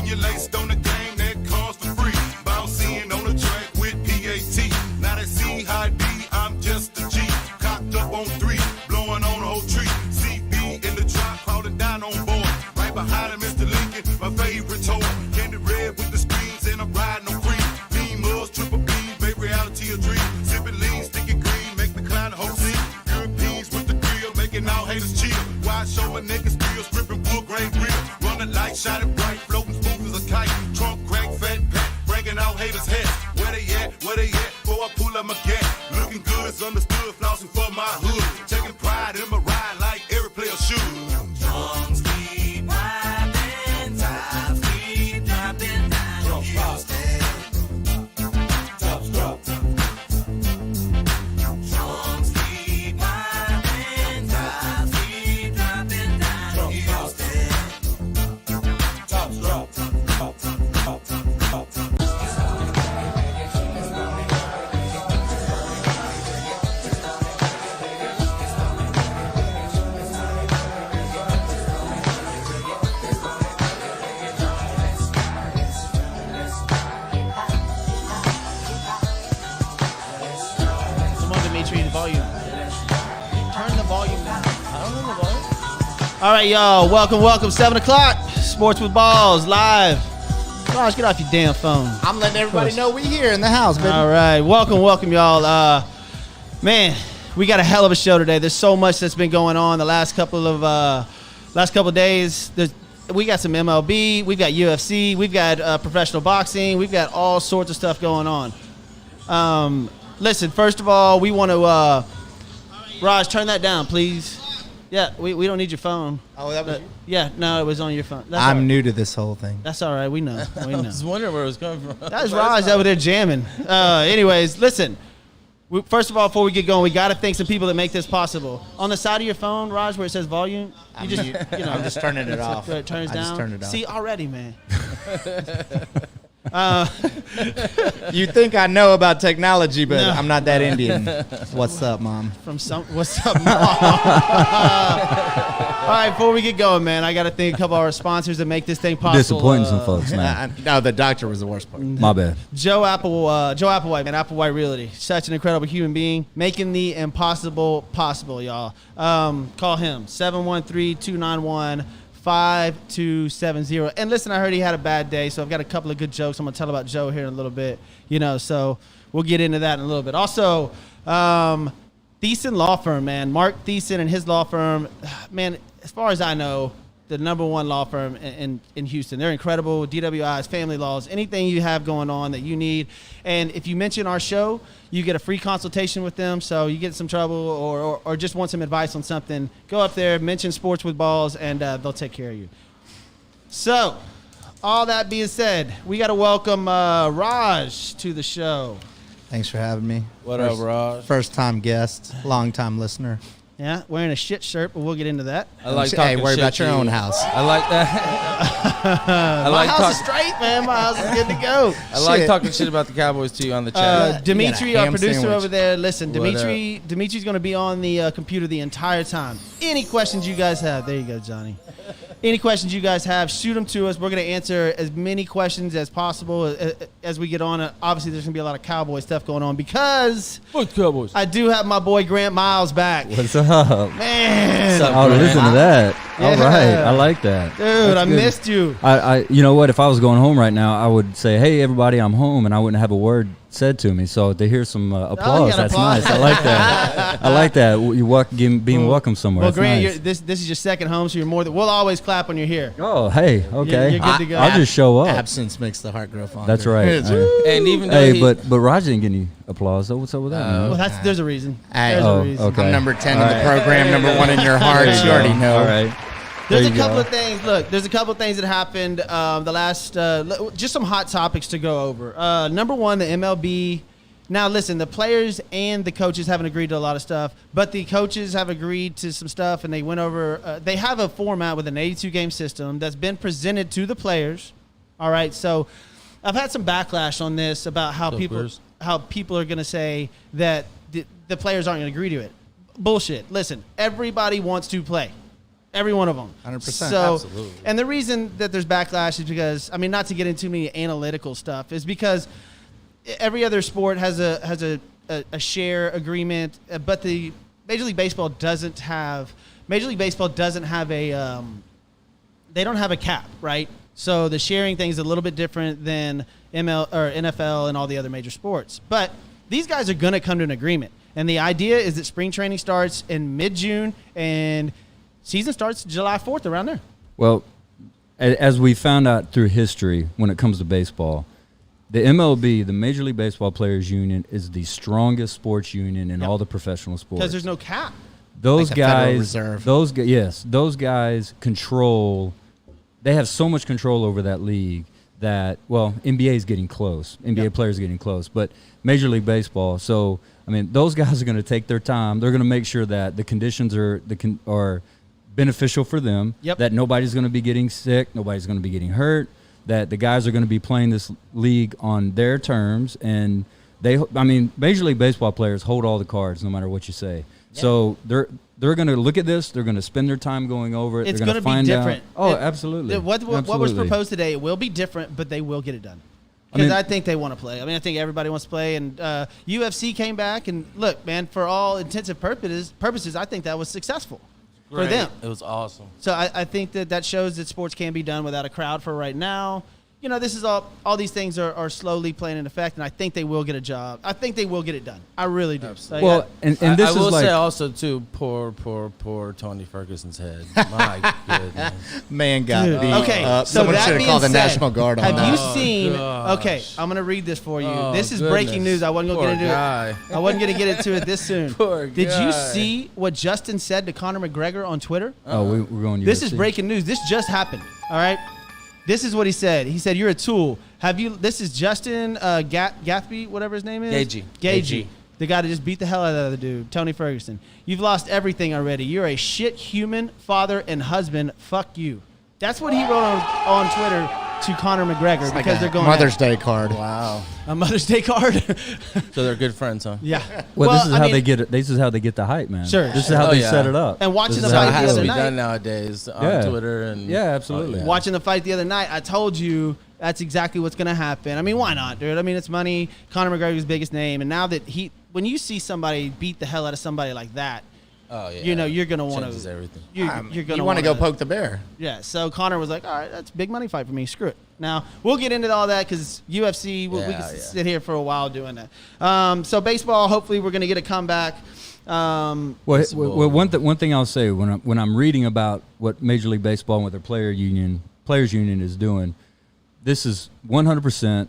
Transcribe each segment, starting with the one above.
you laced on the game, that comes for free. Bouncing on the track with PAT. Now they see how it be, I'm just a G. Cocked up on 3, blowing on the whole tree. CB in the drop, holding down on board. Right behind him, Mr. Lincoln, my favorite toy. Candy red with the screens, and I'm riding on cream. Beam mugs, triple beam, make reality a dream. Sipping lean, sticky green, make the clown the whole scene. Europeans with the grill, making all haters chill. Wide shoulder niggas still stripping wood grain grill. Running light, shining bright, floating smooth as a kite. Trunk crack, fat pack, breaking out haters' heads. Where they at? Where they at? Before I pull up my gat. Looking good, it's understood, flossing for my hood. Taking pride in my ride like every player should. Drums keep piping, tops keep dropping down Houston. Tops drop. Drums keep piping, tops keep dropping down Houston. Tops drop. Come on, Dimitri, the volume. Turn the volume down. I don't know the volume. All right, y'all. Welcome. 7 o'clock. Sports with Balls live. Raj, get off your damn phone. I'm letting everybody know we here in the house, baby. All right. Welcome, y'all. Man, we got a hell of a show today. There's so much that's been going on the last couple of days. We got some MLB. We've got UFC. We've got professional boxing. We've got all sorts of stuff going on. Listen, first of all, we want to Raj, turn that down, please. Yeah, we don't need your phone. Oh, that was you? Yeah, no, it was on your phone. That's I'm all right. new to this whole thing. That's all right. We know. We know. I was wondering where it was coming from. That was Raj over there jamming. Anyways, listen. First of all, before we get going, we got to thank some people that make this possible. On the side of your phone, Raj, where it says volume, I'm just turning it off. It turns I down. just turned it off. See, already, man. You think I know about technology, but No. I'm not that Indian. What's up, Mom? What's up, Mom? All right, before we get going, man, I got to thank a couple of our sponsors that make this thing possible. Disappointing some folks, man. No, the doctor was the worst part. My bad. Joe Applewhite, man, Applewhite Realty. Such an incredible human being, making the impossible possible, y'all. Call him, 713-291-5270. And listen, I heard he had a bad day, so I've got a couple of good jokes I'm going to tell about Joe here in a little bit, so we'll get into that in a little bit. Also, Thiessen Law Firm, man. Mark Thiessen and his law firm, man, as far as I know, the number one law firm in Houston. They're incredible. DWIs, family laws, anything you have going on that you need. And if you mention our show, you get a free consultation with them. So you get some trouble or just want some advice on something, go up there, mention Sports with Balls, and they'll take care of you. So, all that being said, we got to welcome Raj to the show. Thanks for having me. What up, Raj? First time guest, long time listener. Yeah, wearing a shit shirt, but we'll get into that. I like Hey, talking worry shit about to your you. own house. I like that. My house is straight, man. My house is good to go. I like Shit. talking shit about the Cowboys to you on the chat. Dimitri, You got a our ham producer sandwich. over there, listen, What Dimitri's going to be on the computer the entire time. Any questions you guys have, there you go, Johnny. Any questions you guys have, shoot them to us. We're going to answer as many questions as possible as we get on. Obviously, there's going to be a lot of Cowboy stuff going on because Fuck the Cowboys. I do have my boy Grant Miles back. What's up? Man, Oh, listen to that. All Yeah. right. I like that. dude, I good. missed you. I you know what? If I was going home right now, I would say, hey, everybody, I'm home, and I wouldn't have a word said to me. So to hear some applause, got that's applause. nice. I like that. I like that. Being welcome somewhere. Well, That's Grant, nice. this is your second home, so you're more than. We'll always clap when you're here. Oh, hey, okay. You're good to go. I'll just show up. Absence makes the heart grow fonder. That's right. And even though Hey, but Raj didn't get any applause. So what's up with that? man? Well, there's a reason. Hey. There's Oh, a reason. okay. I'm number 10 All in the right. program, number 1 in your heart. You already know. All right. There's There a you couple go. of things. Look, there's a couple of things that happened the last. Just some hot topics to go over. Number one, the MLB. Now, listen, the players and the coaches haven't agreed to a lot of stuff, but the coaches have agreed to some stuff, and they went over. They have a format with an 82-game system that's been presented to the players. All right, so I've had some backlash on this about how people are going to say that the players aren't going to agree to it. Bullshit. Listen, everybody wants to play. Every one of them. 100%. So, Absolutely. and the reason that there's backlash is because, I mean, not to get into too many analytical stuff, is because every other sport has a share agreement, but the Major League Baseball doesn't have a they don't have a cap, right? So the sharing thing is a little bit different than NFL and all the other major sports. But these guys are going to come to an agreement. And the idea is that spring training starts in mid-June and season starts July 4th, around there. Well, as we found out through history when it comes to baseball, the MLB, the Major League Baseball Players Union, is the strongest sports union in Yep. all the professional sports. Because there's no cap. Those Like the Federal guys, Reserve. those guys control. They have so much control over that league that, well, NBA is getting close. NBA Yep. players are getting close, but Major League Baseball. So, I mean, those guys are going to take their time. They're going to make sure that the conditions are beneficial for them. Yep. That nobody's going to be getting sick, nobody's going to be getting hurt. That the guys are going to be playing this league on their terms, and Major League Baseball players hold all the cards, no matter what you say. So they're going to look at this. They're going to spend their time going over it. It's they're going to be find different. out. Oh, It- absolutely. What was Absolutely. proposed today, it will be different, but they will get it done. I mean- Because I think they want to play. I mean, I think everybody wants to play. And UFC came back, and look, man, for all intensive purposes, I think that was successful for Great. them. It was awesome. So I think that shows that sports can be done without a crowd for right now. You know, this is all these things are slowly playing in effect, and I think they will get a job. I think they will get it done. I really do. Like, Well, and this I is will like say also too, poor Tony Ferguson's head. My goodness. Man got Dude, beat okay, up. so Someone that should have being called the said, National Guard on have that. you seen? gosh. Okay, I'm gonna read this for you. Oh, This is breaking goodness. news. I wasn't gonna Poor get into guy. it. I wasn't gonna get into it this soon. Poor Did guy. you see what Justin said to Conor McGregor on Twitter? we're going. This is UFC. breaking news. This just happened. All right. This is what he said. He said, "You're a tool. Have you?" This is Justin Gathby, whatever his name is. Gagey. Gagey. The guy that just beat the hell out of the dude, Tony Ferguson. You've lost everything already. You're a shit human, father, and husband. Fuck you. That's what he wrote on Twitter to Conor McGregor Like because a they're going Mother's at Day card. Wow. a Mother's Day card. So they're good friends, huh? Yeah. Well, this is I how mean, they get it. This is how they get the hype, man. Sure, This sure. is how Oh, they yeah. set it up. And watching This the is So how fight it they the has other to be night. done nowadays on Yeah. Twitter and Yeah, absolutely. Oh, Watching the fight the other night, I told you that's exactly what's going to happen. I mean, why not, dude? I mean, it's money. Conor McGregor's biggest name, and now that when you see somebody beat the hell out of somebody like that, Oh yeah. you know you're going to want Changes to. everything. You're going You to want to go poke the bear. Yeah. So Conor was like, "All right, that's a big money fight for me. Screw it." Now we'll get into all that because UFC. We Yeah, can yeah. sit here for a while doing that. So baseball. Hopefully, we're going to get a comeback. Well, Possible. well one thing I'll say when I'm reading about what Major League Baseball and what their players union is doing, this is 100%,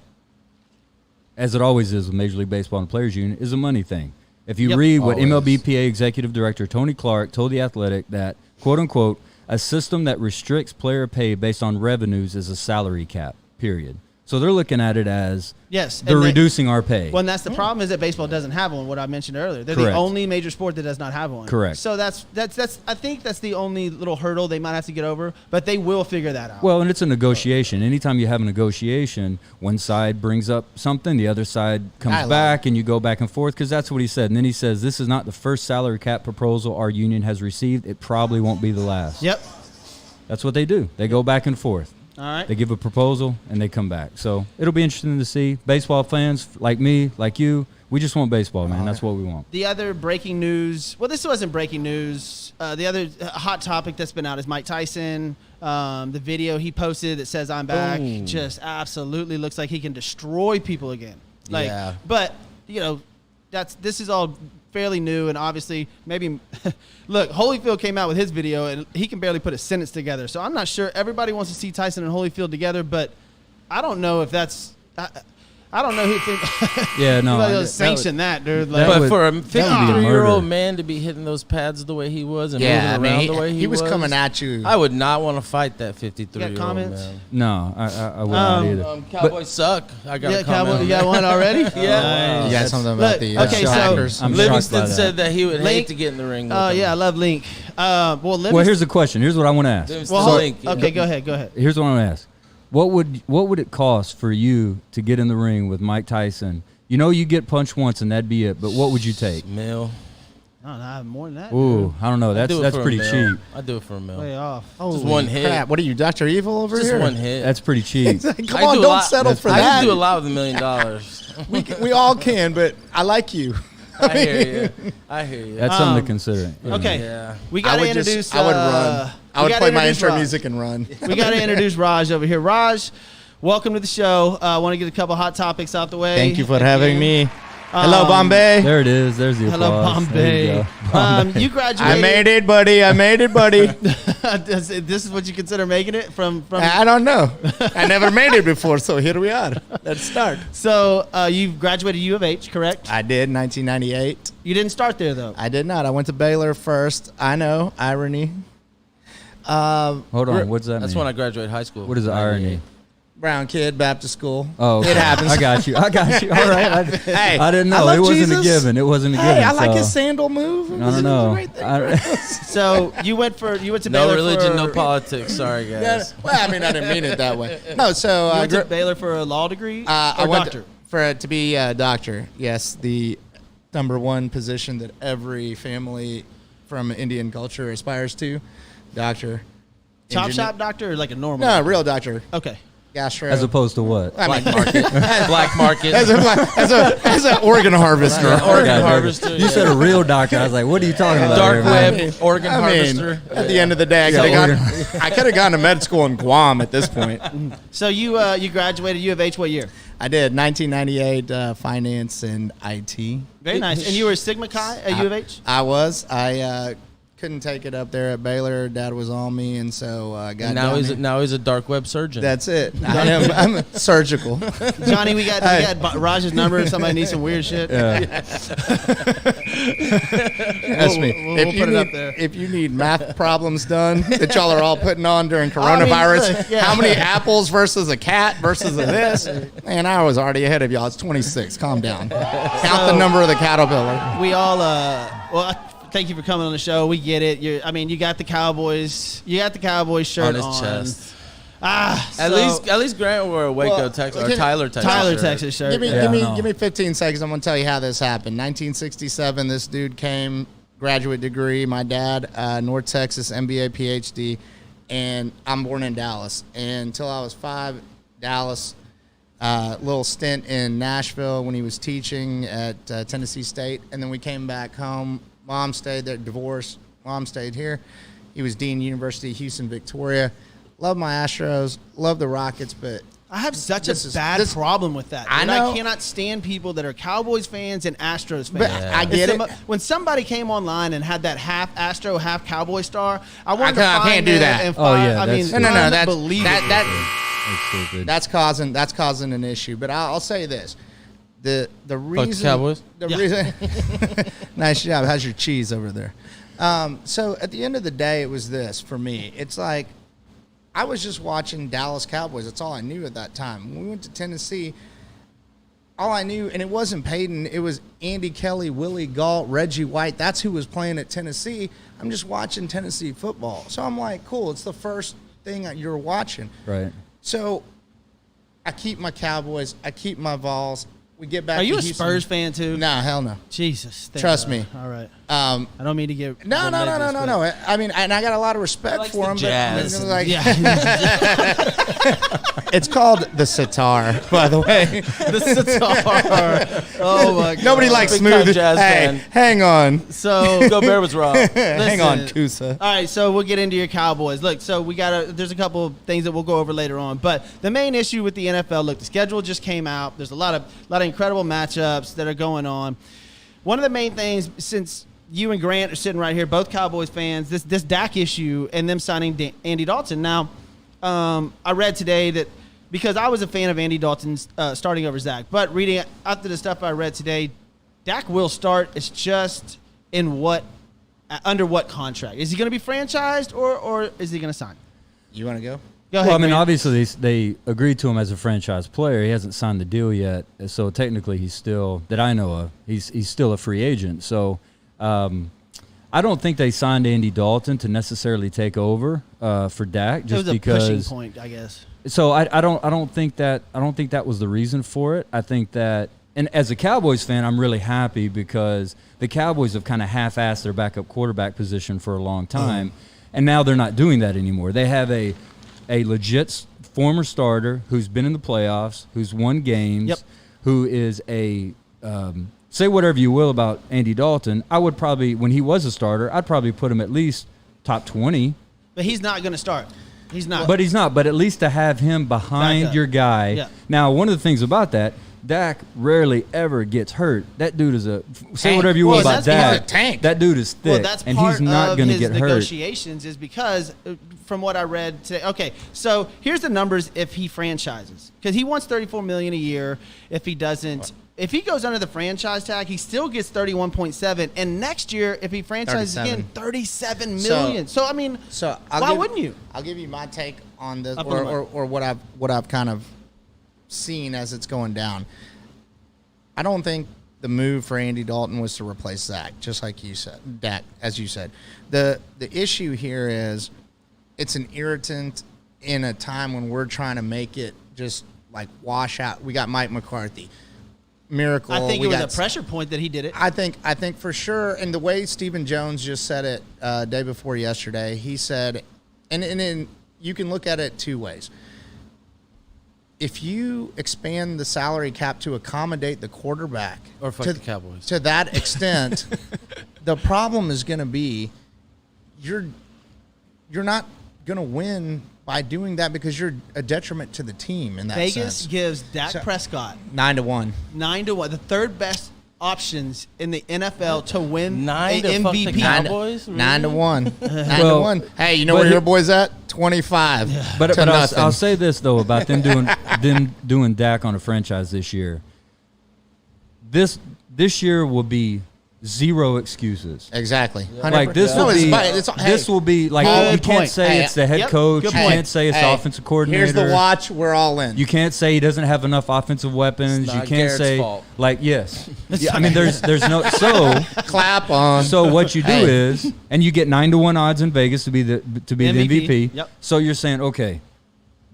as it always is with Major League Baseball and Players Union, is a money thing. If you Yep. read what Always. MLBPA Executive Director Tony Clark told The Athletic that, quote unquote, a system that restricts player pay based on revenues is a salary cap, period. So they're looking at it as Yes, they're and they- reducing our pay. Well, and that's the problem is that baseball doesn't have one. What I mentioned earlier, they're Correct. the only major sport that does not have one. Correct. So that's I think that's the only little hurdle they might have to get over, but they will figure that out. Well, and it's a negotiation. Anytime you have a negotiation, one side brings up something, the other side comes Dialogue. back, and you go back and forth because that's what he said. And then he says, this is not the first salary cap proposal our union has received. It probably won't be the last. Yep. That's what they do. They go back and forth. All right. They give a proposal, and they come back. So it'll be interesting to see. Baseball fans like me, like you, we just want baseball, man. That's what we want. The other breaking news. Well, this wasn't breaking news. The other hot topic that's been out is Mike Tyson. The video he posted that says "I'm back" Boom. just absolutely looks like he can destroy people again. Like, Yeah. but you know, this is all fairly new, and obviously maybe look, Holyfield came out with his video and he can barely put a sentence together. So I'm not sure everybody wants to see Tyson and Holyfield together, but I don't know if that's. I don't know who think. Yeah, no. Anybody I- else sanction that, dude. Like, That But would- for a that would be a 53-year-old murder. man to be hitting those pads the way he was and Yeah, I moving around mean, the way he was coming at you. I would not want to fight that 53-year-old comments? man. No, I would not either. Cowboys suck. I got yeah, a comment. Cowboy, on you that. got one already? Yeah. You got something about Look, the okay, so- Packers. I'm shocked by Livingston that. said that he would Link- hate to get in the ring with Oh him. yeah, I love Link. Well, Livingston, Well, here's the question. Here's what I want to ask. Livingston well, Link. okay, go ahead. Here's what I want to ask. What would it cost for you to get in the ring with Mike Tyson? You know you get punched once and that'd be it, but what would you take? Mill. No, not more than that. Ooh, I don't know. I do it That's for a pretty mil. cheap. I do it for a dude. mil. Way off. Just one hit. Crap. What are you, Dr. Evil over Just here? one hit. That's pretty cheap. Come I on, do a don't lot- settle for I that. can do a lot with $1 million. We all can, but I like you. I hear you. I hear you. That's something Um, to consider. Okay. Yeah. We got to I would introduce. just, I would run. I we would gotta play my introduce intro Raj. music and run. We got to introduce Raj over here. Raj, welcome to the show. I want to get a couple hot topics out the way. Thank you for Again. having me. Hello, Bombay. There it is. There's the Hello, applause. There you Bombay. go. You graduated. I made it, buddy. I made it, buddy. this is what you consider making it from. I don't know. I never made it before, so here we are. Let's start. So you graduated U of H, correct? I did 1998. You didn't start there though. I did not. I went to Baylor first. I know. Irony. Hold on. What's that That's mean? when I graduated high school. What is the irony? Brown kid, Baptist school. Oh, okay. It happens. I got you. I got you. All right. Hey, I didn't I know. love It wasn't Jesus. a given. It wasn't a Hey, given. I like so- his sandal move. I don't know. So you went to No Baylor religion, for, no politics. Sorry, Yeah, guys. well, I mean, I didn't mean it that way. No, so You I went to Baylor for a law degree I or went doctor. to be a doctor. Yes, the number one position that every family from Indian culture aspires to, doctor. Chop engineer- shop doctor or like a normal? No, real doctor. Okay. Gastro. As opposed to what? I mean, Black market. Black market. as an organ harvester. Organ Yeah, harvester. You said a real doctor. I was like, what are you talking about? Dark here, man? web. Organ harvester. At the end of the day, I could have gone to med school in Guam at this point. So you graduated U of H what year? I did 1998 finance and IT. Very nice. And you were Sigma Chi at U of H? I couldn't take it up there at Baylor. Dad was on me, and so got And now down he's here. now he's a dark web surgeon. That's it. I'm surgical. Johnny, we got Raj's number if somebody needs some weird shit. Trust me. we'll put it up there. If you need math problems done that y'all are all putting on during coronavirus, look, yeah. how many apples versus a cat versus a this? Man, I was already ahead of y'all. It's 26. Calm down. Count the number of the caterpillar. We all thank you for coming on the show. We get it. You got the Cowboys. You got the Cowboys shirt on his chest. At At least Grant wore a Waco, Well, Texas, or can- Tyler, Texas. Tyler, shirt. Texas shirt. Give me, yeah. give me, no. give me 15 seconds. I'm gonna tell you how this happened. 1967. This dude came, graduate degree. My dad, North Texas, MBA, PhD, and I'm born in Dallas. And until I was 5, Dallas. Little stint in Nashville when he was teaching at Tennessee State, and then we came back home. Mom stayed there, divorced. Mom stayed here. He was dean University of Houston, Victoria. Love my Astros, love the Rockets, but I have such This a is- bad this- problem with that. I dude. know. I cannot stand people that are Cowboys fans and Astros fans. But I get It's it. When somebody came online and had that half Astro, half Cowboy star, I wanted I to find can't do it that. And Oh, find, yeah, I mean, that's- no, that's unbelievable. That's stupid. that's causing an issue. But I'll say this: the reason Cowboys? the Yeah. reason. Nice job. How's your cheese over there? So at the end of the day, it was this for me. It's like I was just watching Dallas Cowboys. That's all I knew at that time. When we went to Tennessee, all I knew, and it wasn't Peyton, it was Andy Kelly, Willie Gault, Reggie White. That's who was playing at Tennessee. I'm just watching Tennessee football. So I'm like, cool, it's the first thing that you're watching. Right. So I keep my Cowboys, I keep my Vols. We get back Are you to a Houston. Spurs fan too? Nah, hell no. Jesus. thank Trust God. me. All right. Um, I don't mean to get no. religious, but- I mean, and I got a lot of respect likes for the him. jazz But, and- like, Yeah. it's called the sitar, by the way. the sitar. Oh my God. Nobody likes Big smooth. time jazz hey, fan. hang on. So Go Bear was wrong. Hang on, Listen. Kusa. All right, so we'll get into your Cowboys. Look, so there's a couple of things that we'll go over later on, but the main issue with the NFL, look, the schedule just came out. There's a lot of incredible matchups that are going on. One of the main things, since you and Grant are sitting right here, both Cowboys fans, this Dak issue and them signing Andy Dalton. Now, I read today that because I was a fan of Andy Dalton's starting over Zach, but reading after the stuff I read today, Dak will start. It's just under what contract? Is he going to be franchised or is he going to sign? You want to go? Go ahead. Well, I mean, Grant. obviously they agreed to him as a franchise player. He hasn't signed the deal yet, so technically he's still, that I know of, he's still a free agent. So I don't think they signed Andy Dalton to necessarily take over for Dak, it just was a because. pushing point, I guess. So I don't think that was the reason for it. I think that, And as a Cowboys fan, I'm really happy because the Cowboys have kind of half-assed their backup quarterback position for a long time, and now they're not doing that anymore. They have a legit former starter who's been in the playoffs, who's won games, Yep. who is a say whatever you will about Andy Dalton. I would probably, when he was a starter, I'd probably put him at least top 20. But he's not going to start. He's not. But he's not. But at least to have him Back behind up. your guy. Yeah. Now, one of the things about that, Dak rarely ever gets hurt. That dude is say Tank. whatever you will Well, about that's because- Dak. He's a tank. That dude is thick, well, that's and part he's not of going to his get hurt. negotiations is because, from what I read today. Okay, so here's the numbers if he franchises, because he wants $34 million a year. If he doesn't, if he goes under the franchise tag, he still gets 31.7. And next year, if he franchises 37. again, 37 million. So I mean, So why wouldn't you? I'll give you my take on this, Up on the or what I've kind of seen as it's going down. I don't think the move for Andy Dalton was to replace Zach, just like you said, Dak, as you said. The issue here is it's an irritant in a time when we're trying to make it just like wash out. We got Mike McCarthy, miracle. I think we it was got a pressure point that he did it. I think for sure, and the way Stephen Jones just said it day before yesterday, he said, and you can look at it two ways. If you expand the salary cap to accommodate the quarterback, Or fuck to, the Cowboys. to that extent, the problem is going to be you're not going to win by doing that because you're a detriment to the team in that Vegas sense. gives Dak So- Prescott 9-1. 9-1, the third best options in the NFL to win Nine an to fuck the MVP. Cowboys? 9-1. 9 Well, to 1. Hey, you know but where he- your boy's at? 25. But to I'll nothing. say this though about them doing Dak on a franchise this year. This year will be zero excuses. Exactly. Like this No, will it's be fine. It's- hey, this will be like Good you can't point. say Hey, it's the head yep, coach. good You point. can't say it's the offensive coordinator. Here's the watch. We're all in. You can't say he doesn't have enough offensive weapons. It's You not can't Garrett's say fault. like yes. Yeah, I mean there's no so clap on. so what you do Hey. is and you get 9-1 odds in Vegas to be the MVP. MVP. Yep. So you're saying okay,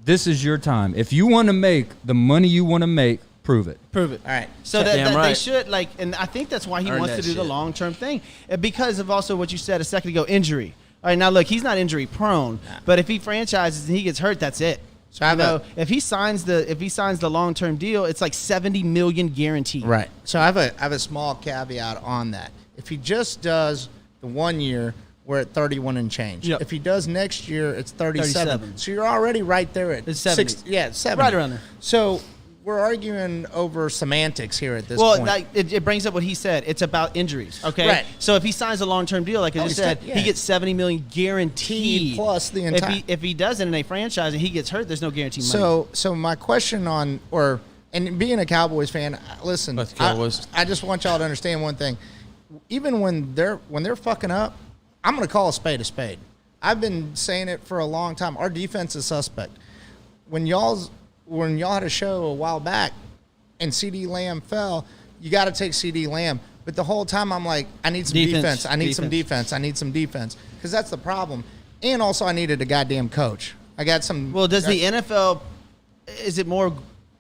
this is your time. If you want to make the money you want to make, prove it. Prove it. All right. So that, Damn they right. should like, and I think that's why he Earn wants to that do the shit. long-term thing, because of also what you said a second ago, injury. All right, now look, he's not injury prone, but if he franchises and he gets hurt, that's it. So I have a- if he signs the long-term deal, it's like $70 million guaranteed. Right. So I have a small caveat on that. If he just does the 1 year, we're at 31 and change. Yep. If he does next year, it's 37. 37. So you're already right there at It's 70. 60. Yeah, it's 70. Right around there. So we're arguing over semantics here at this Well, point. like, it brings up what he said. It's about injuries. Okay. Right. So if he signs a long-term deal, like I just he's said, got- yeah. he gets $70 million guaranteed. Plus the entire- If he does it in a franchise and he gets hurt, there's no guaranteed money. So my question and being a Cowboys fan, listen, Fuck the Cowboys. I just want y'all to understand one thing. Even when they're fucking up, I'm going to call a spade a spade. I've been saying it for a long time. Our defense is suspect. When y'all had a show a while back and CD Lamb fell, you got to take CD Lamb. But the whole time I'm like, I need some defense. I need some defense. I need some defense. Because that's the problem. And also I needed a goddamn coach. I got some. Well, does the NFL, is it more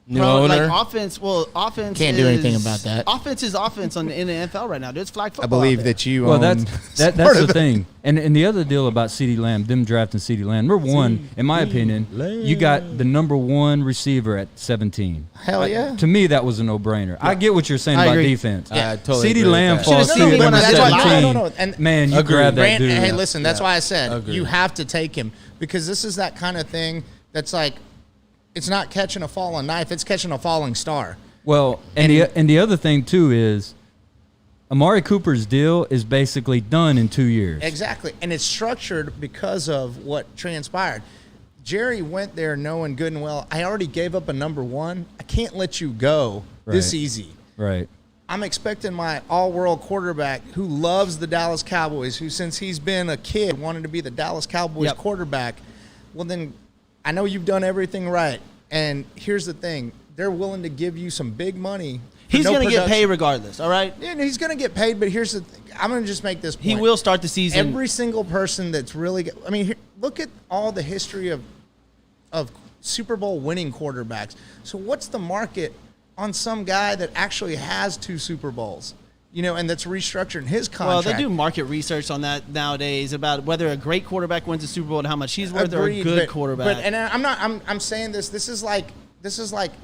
New like owner? offense? Well, offense Can't do anything about that. Offense is offense in the NFL right now. Dude, it's flag football. I believe out there. that you Well, own that's part the of it. thing. And the other deal about CeeDee Lamb, them drafting CeeDee Lamb, number one, in my opinion, you got the number one receiver at 17. Hell yeah. To me, that was a no-brainer. I get what you're saying I about agree. defense. I totally CeeDee agree with Lamb that. falls Should've to seen you me when number I said that. 17. No. And Man, you Agreed. grab that Grant, dude. hey, listen, that's Yeah. why I said Agreed. you have to take him because this is that kind of thing that's like, it's not catching a falling knife, it's catching a falling star. Well, and the other thing, too, is Amari Cooper's deal is basically done in 2 years. Exactly. And it's structured because of what transpired. Jerry went there knowing good and well, I already gave up a number one. I can't let you go this Right. easy. Right. I'm expecting my all-world quarterback who loves the Dallas Cowboys, who since he's been a kid wanted to be the Dallas Cowboys Yep. quarterback. Well, then I know you've done everything right. And here's the thing. They're willing to give you some big money. for He's no going to get production. paid regardless. All right. Yeah, and he's going to get paid, but here's the thing. I'm going to just make this point. He will start the season. Every single person that's really – I mean, look at all the history of Super Bowl winning quarterbacks. So what's the market on some guy that actually has 2 Super Bowls, and that's restructuring his contract. Well, they do market research on that nowadays about whether a great quarterback wins a Super Bowl and how much he's worth, or a Agreed, good but- quarterback. But and I'm saying this. This is like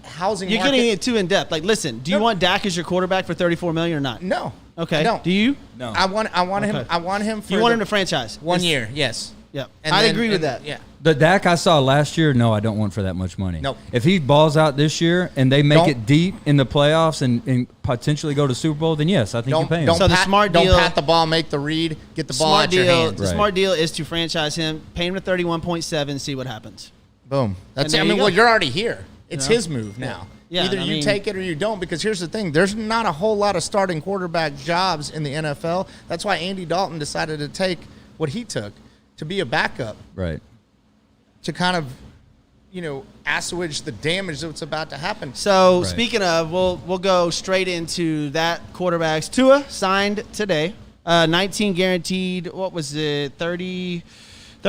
housing. You're market. getting it too in depth. Like, listen, do you No. want Dak as your quarterback for $34 million or not? No. Okay. I don't. Do you? No. I want him. Okay. I want him. For You want him the to franchise 1 year? Yes. Yep. And I'd then- agree with and- that. Yeah. The Dak I saw last year, no, I don't want for that much money. Nope. If he balls out this year and they make Don't- it deep in the playoffs and potentially go to Super Bowl, then yes, I think you pay him. Don't So the pat, smart don't deal- pat the ball, make the read, get the ball Smart out your deal. hands. The Right. smart deal is to franchise him, pay him to 31.7, see what happens. Boom. That's And it. I there you mean, go. well, you're already here. It's know? his move now. Yeah, Either I you mean- take it or you don't. Because here's the thing: there's not a whole lot of starting quarterback jobs in the NFL. That's why Andy Dalton decided to take what he took to be a backup, Right. to kind of, assuage the damage that's about to happen. So Right. speaking of, we'll go straight into that quarterbacks. Tua signed today, 19 guaranteed. What was it? 30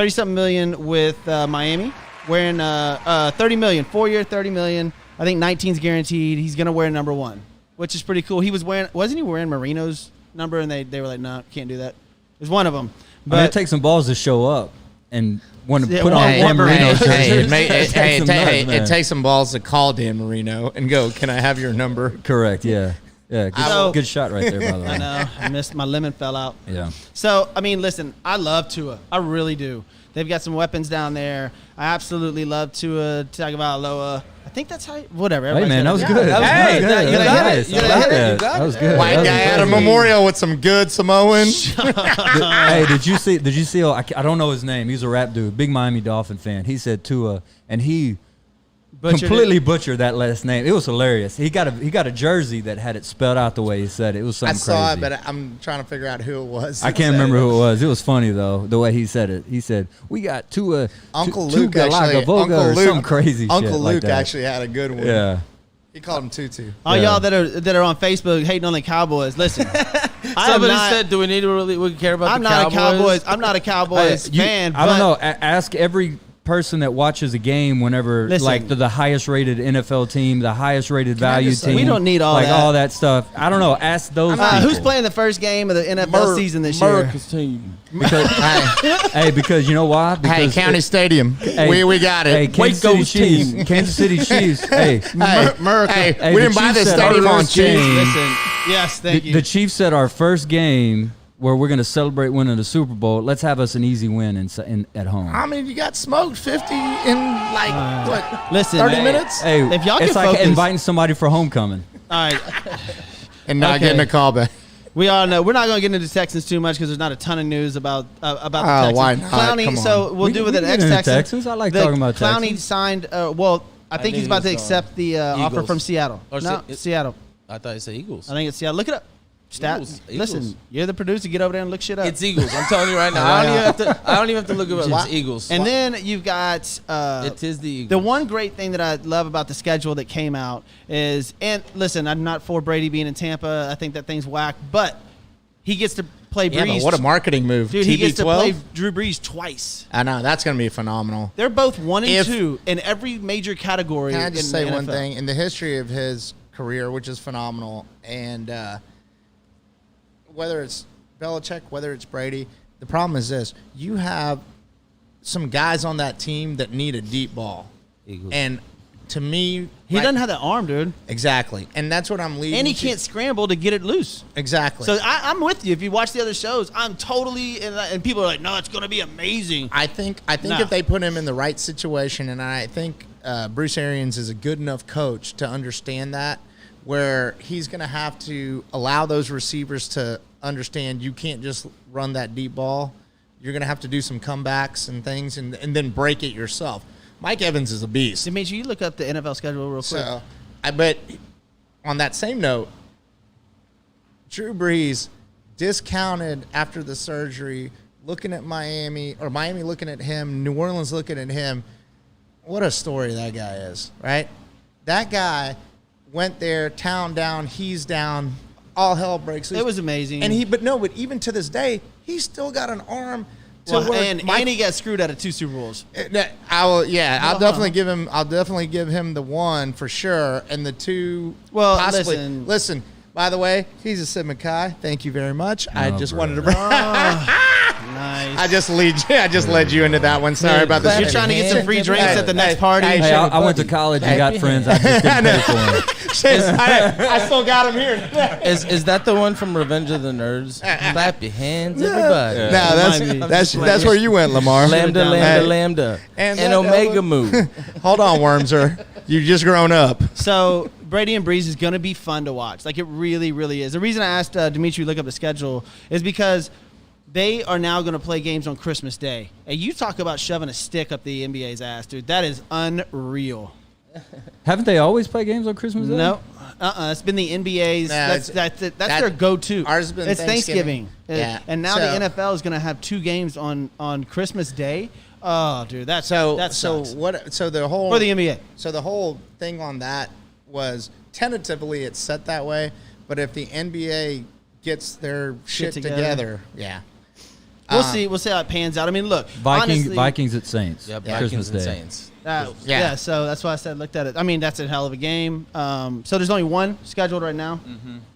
something million with Miami. Wearing 30 million, 4-year, 30 million. I think 19's guaranteed. He's gonna wear number 1, which is pretty cool. Wasn't he wearing Marino's number? And they were like, no, can't do that. It was one of them. But it But takes some balls to show up and want to Yeah, put well, on hey, Dan Marino's shirt. It takes some balls to call Dan Marino and go, "Can I have your number?" Correct. Yeah. Yeah. Good, So- good shot right there, by the way. I know I missed, my lemon fell out. Yeah. So, I mean, listen, I love Tua. I really do. They've got some weapons down there. I absolutely love Tua Tagovailoa. I think that's how. Whatever. Hey everybody's man, that got was it. good. that was That good. was You That got was it. nice. You I got like it. that. You got That was it. good. White That was guy at a impressive. memorial with some good Samoan. Hey, did you see? I don't know his name. He's a rap dude, big Miami Dolphin fan. He said Tua, and he Butchered completely it. butchered that last name. It was hilarious. He got a jersey that had it spelled out the way he said it. It was I something saw crazy. it, but I'm trying to figure out who it was. I can't remember who it was. It was funny though, the way he said it. He said, "We got Tua, Uncle Tu- Luke Tuga actually. Laga Voga," Uncle or Luke, some crazy Uncle shit Luke like that. actually had a good one. Yeah. He called him Tutu. All Yeah. y'all that are on Facebook hating on the Cowboys, listen. I am Somebody not, said, "Do we need to really care about I'm the not Cowboys?" I'm not a Cowboys You- fan. I don't but know. Ask every person that watches a game whenever, Listen. like the highest rated NFL team, the highest rated value just say- team. We don't need all like that. all that stuff. I don't know. Ask those people. Who's playing the first game of the NFL season this year? America's team. Because, hey, because you know why? Hey, Because County Stadium. Hey, we got Hey, it. Kansas City Waco's Chiefs. team. Kansas City Chiefs. Hey, Hey, Hey, we the didn't buy Chiefs this said our stadium on first cheap. game- Listen, yes, thank you. the Chiefs said our first game where we're going to celebrate winning the Super Bowl. Let's have us an easy win at home. How many you got smoked? 50 in like what? Listen, 30 hey, minutes? Hey, If y'all it's can like focus- inviting somebody for homecoming. All right, And not Okay. getting a call back. we all know we're not going to get into Texans too much because there's not a ton of news about the Texans. why not? Clowney, Come on. so we'll do with we an can get into ex-Texan. Texans. I like talking about Clowney Texans. signed. Well, I think knew he's about he to was accept the offer Eagles. from Seattle. Or No, Se- Seattle. I thought you said Eagles. I think it's Seattle. Look it up. Eagles. Listen, you're the producer. Get over there and look shit up. It's Eagles. I'm telling you right now. I don't even have to look it up. It's Eagles. and then you've got It is the Eagles. the one great thing that I love about the schedule that came out is, and listen, I'm not for Brady being in Tampa. I think that thing's whack, but he gets to play Yeah, Breeze. but what a marketing move. Dude, he gets to TB12? play Drew Brees twice. I know. That's going to be phenomenal. They're both 1 and If- 2 in every major category. Can I just in say the one NFL. thing? In the history of his career, which is phenomenal, and whether it's Belichick, whether it's Brady, the problem is this. You have some guys on that team that need a deep ball. Eagles. And to me... He doesn't have that arm, dude, Exactly. And that's what I'm leading and he to. can't scramble to get it loose. Exactly. So I'm with you. If you watch the other shows, I'm totally and people are like, no, it's going to be amazing. I think Nah. if they put him in the right situation, and I think Bruce Arians is a good enough coach to understand that, where he's going to have to allow those receivers to understand you can't just run that deep ball. You're going to have to do some comebacks and things, and then break it yourself. Mike Evans is a beast. So make sure you look up the NFL schedule real quick. So, I bet on that same note, Drew Brees discounted after the surgery, looking at Miami, or Miami looking at him, New Orleans looking at him. What a story that guy is, right? That guy went there, town down, he's down, all hell breaks loose. It was amazing. And but even to this day, he's still got an arm Well, where and he got screwed out of 2 Super Bowls. I will. Yeah, I'll definitely give him. I'll definitely give him the 1 for sure, and the 2. Well, possibly. listen. Listen. By the way, he's a Sid Mackay. Thank you very much. I Oh, just bro. wanted to. Nice. I just led you into that one. Sorry about this. You're trying to get some free drinks Hey, at the next hey, party. hey, Hey, I went to college and got friends. I just didn't pay for them. I still got him here. Is that the one from Revenge of the Nerds? Clap your hands, everybody. No, that's where you went, Lamar. Lambda, done lambda, that. lambda, And and that Omega Ella- Mu. Hold on, Wormser. You just grown up. So Brady and Breeze is going to be fun to watch. Like, it really, really is. The reason I asked Dimitri to look up the schedule is because they are now going to play games on Christmas Day. And you talk about shoving a stick up the NBA's ass, dude. That is unreal. Haven't they always play games on Christmas Day? No. It's been the NBA's. Nah, that's that- their go-to. ours has been it's Thanksgiving. Yeah. And now So- the NFL is going to have 2 games on Christmas Day. Oh, dude, that So sucks. what? So the whole For the NBA. So the whole thing on that was tentatively it's set that way, but if the NBA gets their shit together. together, yeah. We'll see. We'll see how it pans out. I mean, look, Vikings honestly, Vikings at Saints. Yep, Christmas Vikings and Day. Saints. Yeah. Yeah. So that's why I said looked at it. I mean, that's a hell of a game. So there's only 1 scheduled right now.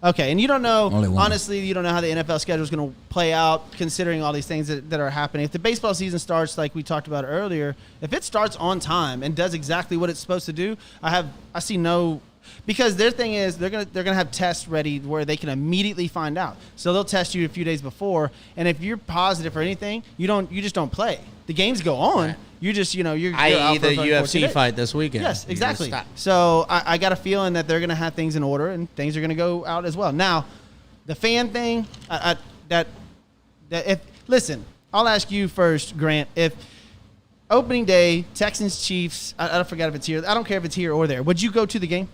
Okay, and you don't know. Only 1. Honestly, you don't know how the NFL schedule is going to play out, considering all these things that are happening. If the baseball season starts like we talked about earlier, if it starts on time and does exactly what it's supposed to do, I see no. Because their thing is they're gonna have tests ready where they can immediately find out. So they'll test you a few days before, and if you're positive for anything, you just don't play. The games go on. Right. You just you're out I.e. for the fucking 14 UFC days. fight this weekend. Yes, exactly. Stop. So I got a feeling that they're going to have things in order and things are going to go out as well. Now, the fan thing, listen, I'll ask you first, Grant. If opening day, Texans Chiefs, I forgot if it's here. I don't care if it's here or there. Would you go to the game?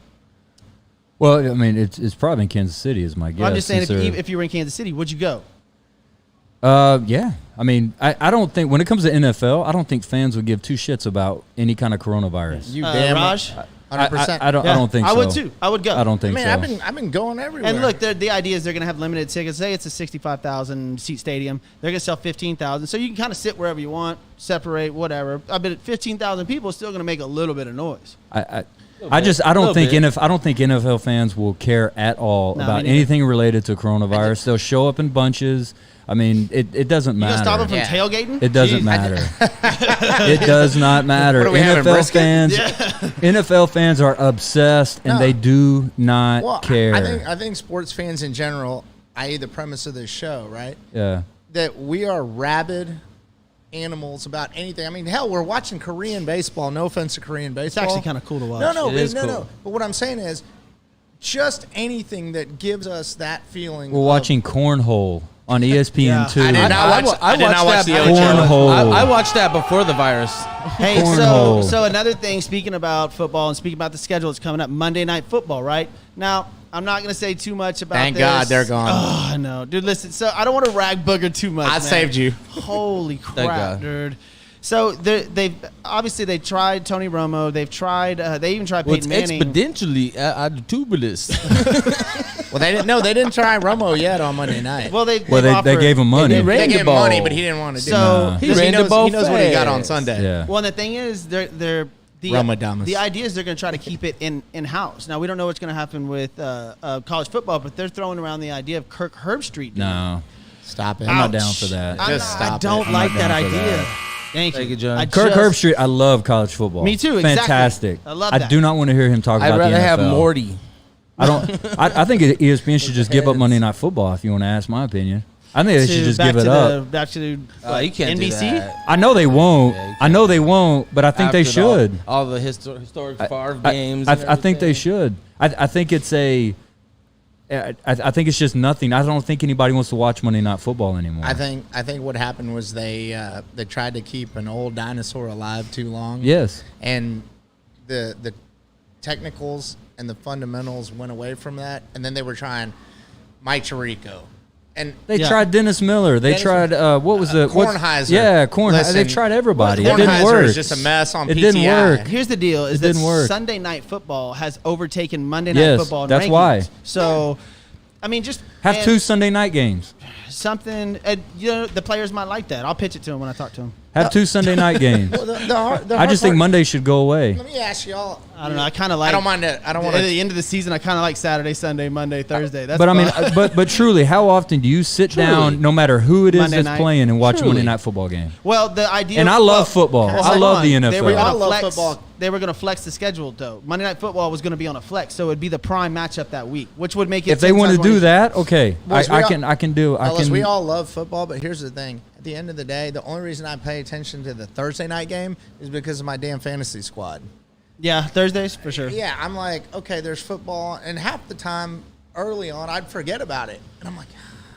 Well, I mean, it's probably in Kansas City, is my guess. Well, I'm just saying, since they're- if you were in Kansas City, would you go? Yeah. I mean, I don't think when it comes to NFL, I don't think fans would give 2 shits about any kind of coronavirus. You damn Raj? 100%. I don't think I so. would too. I would go. I don't I think mean, so. I've been going everywhere. And look, the idea is they're going to have limited tickets. Say it's a 65,000 seat stadium. They're going to sell 15,000. So you can kind of sit wherever you want, separate, whatever. I bet 15,000 people is still going to make a little bit of noise. I don't think bit. NFL fans will care at all No, about me neither. anything related to coronavirus. They'll show up in bunches. I mean, it doesn't You matter. going to stop them from Yeah. tailgating? It doesn't Jeez. matter. It does not matter. What are we having, NFL brisket? fans, NFL fans are obsessed, and No. they do not well, care. I think sports fans in general, i.e. the premise of this show, right? yeah. That we are rabid animals about anything. I mean, hell, we're watching Korean baseball. No offense to Korean baseball. actually kinda cool to watch. No, It is no. cool. But what I'm saying is, just anything that gives us that feeling. We're of- watching Cornhole on ESPN2. I did not watch- I did not watch the before- Cornhole. I watched that before the virus. Hey, Cornhole. so another thing, speaking about football and speaking about the schedule that's coming up, Monday Night Football, right? Now, I'm not going to say too much about Thank this. God they're gone. Oh, I know. Dude, listen, so I don't want to rag Booger too much, I man. saved you. Holy Thank crap, God. dude. So they've obviously they tried Tony Romo. They've tried. They even tried Well, it's Peyton Manning. exponentially tubulous. Well, they didn't. No, they didn't try Romo yet on Monday night. Well, they gave him money. They ran they the gave him ball. money, but he didn't want to do So- it. He Because ran the knows, ball he knows what he got on fast. Sunday. Yeah. Well, and the thing is, they're Ramadan. the idea is they're going to try to keep it in house. Now we don't know what's going to happen with college football, but they're throwing around the idea of Kirk Herbstreit. No. Stop it. I'm not Ouch. down for that. I'm Just not- I stop don't it. like I'm that not down for idea. that. Thank Thank you, you, John. I Kirk just- Herbstreit, I love college football. Me too, exactly. Fantastic. I love I that. do not want to hear him talk I'd about rather the NFL. have Morty. I don't. I think ESPN should just give up heads. Monday Night Football. If you want to ask my opinion, I think they should just back give it to up. Back to You can't do NBC. that. I know they won't. Yeah, you I know they won't, but I think they After all- should. All the historic Favre I- games. I think they should. I think it's a. I think it's just nothing. I don't think anybody wants to watch Monday Night Football anymore. I think what happened was they tried to keep an old dinosaur alive too long. Yes. And the technicals and the fundamentals went away from that, and then they were trying Mike Tirico. And They Yeah. tried Dennis Miller. They Dennis- tried what was it? What's- Kornheiser. Yeah, Kornheiser. Listen, They tried everybody. It Kornheiser didn't work. is just a mess on It PTI. didn't work. Here's the deal: is It that didn't work. Sunday Night Football has overtaken Monday Night Yes, Football. In that's rankings. why. So, I mean, just Have man, 2 Sunday night games. something. The players might like that. I'll pitch it to them when I talk to them. Have 2 Sunday night games. Well, the hard I just think part- Monday should go away. Let me ask y'all. I don't know. I kind of like. I don't mind it. I don't want At to. the end of the season, I kind of like Saturday, Sunday, Monday, Thursday. That's But I mean, fun. but truly, how often do you sit down, no matter who it is Monday that's night. playing, and watch a Truly. Monday night football game? well, the idea. And I love football. Well, I hold love on. the They were NFL. I gonna love flex. football. They were going to flex the schedule though. Monday Night Football was going to be on a flex, so it'd be the prime matchup that week, which would make it. If they 10 want to times do more that, okay, Boys, we I all- can do. I Fellas, can. we all love football, but here's the thing. At the end of the day, the only reason I pay attention to the Thursday night game is because of my damn fantasy squad. Yeah, Thursdays for sure. Yeah, I'm like, okay, there's football, and half the time early on, I'd forget about it. And I'm like,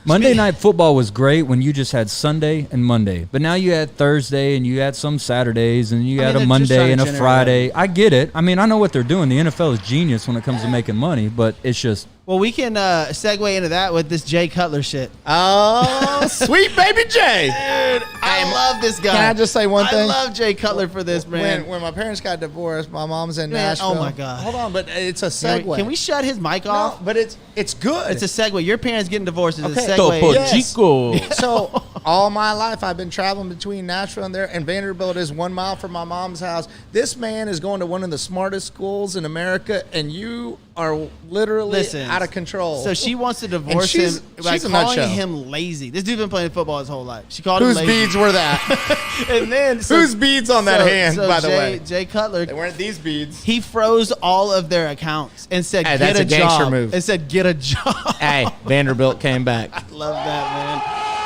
Monday night football was great when you just had Sunday and Monday, but now you had Thursday and you had some Saturdays and you I had mean, a they're just trying Monday and to a generate Friday. I get it. I mean, I know what they're doing. The NFL is genius when it comes to making money, but it's just Well, we can segue into that with this Jay Cutler shit. oh, sweet baby Jay. I love this guy. Can I just say one I thing? love Jay Cutler for this, man. When my parents got divorced, my mom's in Man, Nashville. oh my God. Hold on, but it's a Can segue. we shut his mic No, off? but it's good. It's a segue. Your parents getting divorced is Okay. a Topo segue. Yes. Chico. So all my life I've been traveling between Nashville and there, and Vanderbilt is 1 mile from my mom's house. This man is going to one of the smartest schools in America, and you are literally Listen, out of control. So she wants to divorce she's- him by she's a calling nutshell. him lazy. This dude been playing football his whole life. She called whose him lazy. beads were that? And then Whose beads on that hand, by the Jay, way? Jay Cutler, They weren't these beads. he froze all of their accounts and said, Hey, "Get that's a a gangster job." move. And said, "Get a job." Hey, Vanderbilt came back. Love that,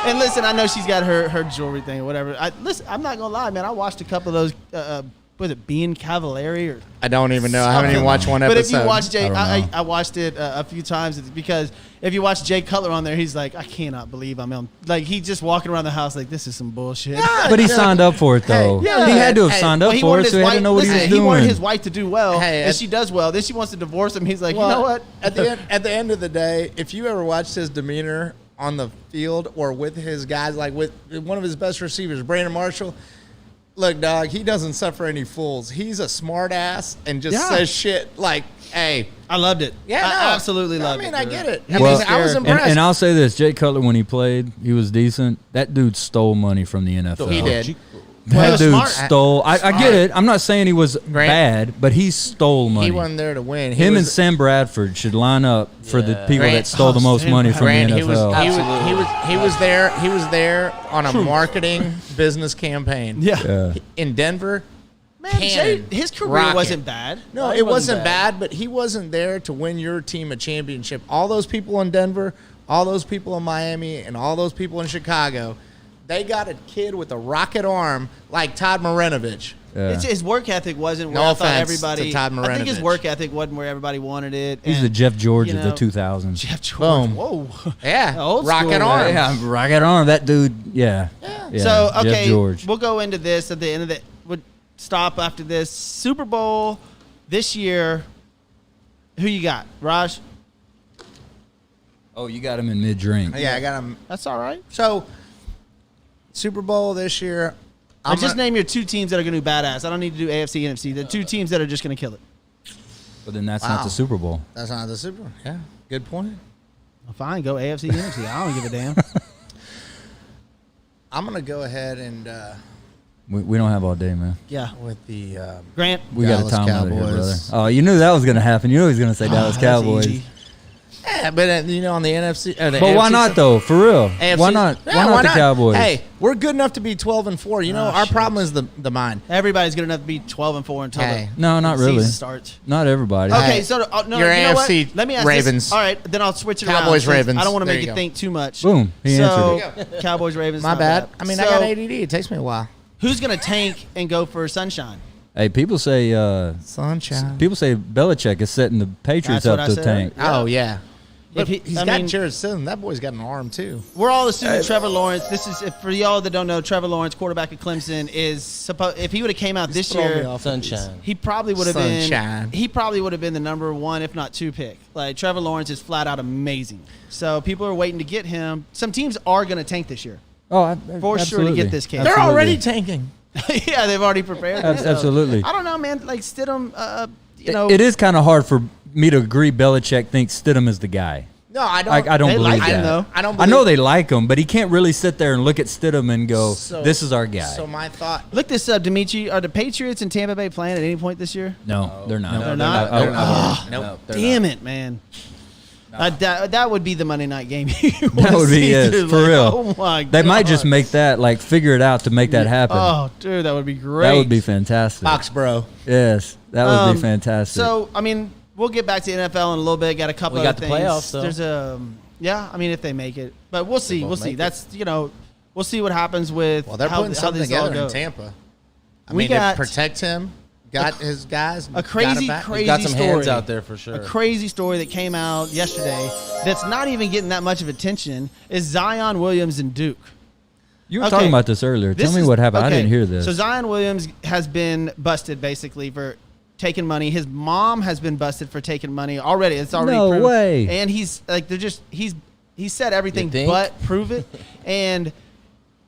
man. And listen, I know she's got her jewelry thing or whatever. Listen, I'm not gonna lie, man. I watched a couple of those. Was it Bean Cavallari or? I don't even know. I haven't even watched one But episode. if you watch Jay, I don't know. I watched it a few times because if you watch Jay Cutler on there, he's like, I cannot believe I'm on. Like he just walking around the house like this is some bullshit. But he signed up for it though. Hey, yeah. He had to have Hey, signed Well, up he for wanted it, his so he had wife. to know what Listen, he was he wanted doing. his wife to do well, Hey, and she does well. Then she wants to divorce him. He's like, Well, you know what? At the end of the day, if you ever watched his demeanor on the field or with his guys, like with one of his best receivers, Brandon Marshall, look, dog, he doesn't suffer any fools. He's a smart ass and just Yeah. says shit like, "Hey, I loved it. yeah, I no, absolutely loved it. I mean, I dude. get it. He I was mean, I was scared. impressed. And I'll say this: Jay Cutler, when he played, he was decent. That dude stole money from the NFL. He did. Well, he That was dude smart. stole. I get it. I'm not saying he was Grant, bad, but he stole money. He wasn't there to win. Him and Sam Bradford should line up for the people Grant- that stole the most Sam money from Grant, the he was, NFL. he was there. He was there on a marketing business campaign. Yeah. Yeah. In Denver. Man, Jay, Cannon. his career Rocket. wasn't bad. No, it wasn't bad, but he wasn't there to win your team a championship. All those people in Denver, all those people in Miami, and all those people in Chicago, they got a kid with a rocket arm like Todd Marinovich. Yeah. His work ethic wasn't where No I thought offense everybody. to Todd I think his Marinovich. work ethic wasn't where everybody wanted it. He's and, the Jeff George you of the know, 2000s. Jeff George. Boom. Whoa. Yeah, Old rocket school, arm. Yeah, rocket arm. That dude. Yeah. Yeah. So Jeff okay, George. we'll go into this at the end of the. We'll stop after this Super Bowl this year. Who you got, Raj? Oh, you got him in mid drink. Yeah, I got him. That's all right. So, Super Bowl this year. I'm Just gonna- name your two teams that are going to do badass. I don't need to do AFC, NFC. The two teams that are just going to kill it. But then that's Wow. not the Super Bowl. That's not the Super Bowl. Yeah, good point. Well, fine, go AFC, NFC. I don't give a damn. I'm gonna go ahead and We don't have all day, man. Yeah, with the Grant. We got a Dallas time limit here, brother. Cowboys. Oh, you knew that was going to happen. You knew he was going to say Dallas That's Cowboys. easy. yeah, but on the NFC. The But why AFC not though? For real? AFC Why not? Yeah, why not the Cowboys? Hey, we're good enough to be 12-4. You know, our shit. problem is the mind. Everybody's good enough to be 12-4 until Hey. No, not the really. season starts. Not everybody. Okay, Hey, so no, your you know what? AFC Let me ask Ravens. This. All right, then I'll switch it Cowboys, around. Ravens. I don't want to There make you you go. think too much. Boom. He so, answered Cowboys, Ravens. My not bad. I mean, I So, got ADD. It takes me a while. Who's gonna tank and go for Sunshine? Hey, people say Sunshine. people say Belichick is setting the Patriots That's what up I to said. tank. Oh yeah. But If he- he's I got mean- Jared Stidham. That boy's got an arm too. We're all assuming Trevor Lawrence. This is for y'all that don't know. Trevor Lawrence, quarterback at Clemson, is supposed. If he would have came out this throwing me year, off. Sunshine. he probably would have been. Sunshine. He probably would have been the number 1, if not 2 pick. Like Trevor Lawrence is flat out amazing. So people are waiting to get him. Some teams are going to tank this year. Oh, For sure to get this kid. They're Absolutely. already tanking. Yeah, they've already prepared. themselves. Absolutely. I don't know, man. Like Stidham, you know, It is kind of hard for me to agree. Belichick thinks Stidham is the guy. No, I don't. I don't They believe like him, that. though. I don't. I know believe- they like him, but he can't really sit there and look at Stidham and go, So- "This is our guy." So my thought. Look this up, Dimitri. Are the Patriots in Tampa Bay playing at any point this year? no, they're not. They're not? Nope. they're Damn not. it, man. That would be the Monday night game. That would be it, for real. Oh my They might just God. make that, like, figure it out to make that happen. Oh, dude, that would be great. That would be fantastic. Foxborough. Yes, that would be fantastic. So, I mean, we'll get back to NFL in a little bit. Got a couple We of got the things. playoffs, though. There's yeah, I mean, if they make it. But we'll see. won't We'll see. make it. That's, we'll see what happens with Well, they're how, putting how something this all together in goes. Tampa. I We mean, got to protect him, got his guys. A crazy, got crazy Got some story. hands out there for sure. A crazy story that came out yesterday that's not even getting that much of attention is Zion Williams and Duke. you were okay. talking about this earlier. This Tell me is- what happened. I okay, didn't hear this. So Zion Williams has been busted basically for taking money. His mom has been busted for taking money already. It's already No proven. way. And he's like, they're just he said everything You think? but prove it. And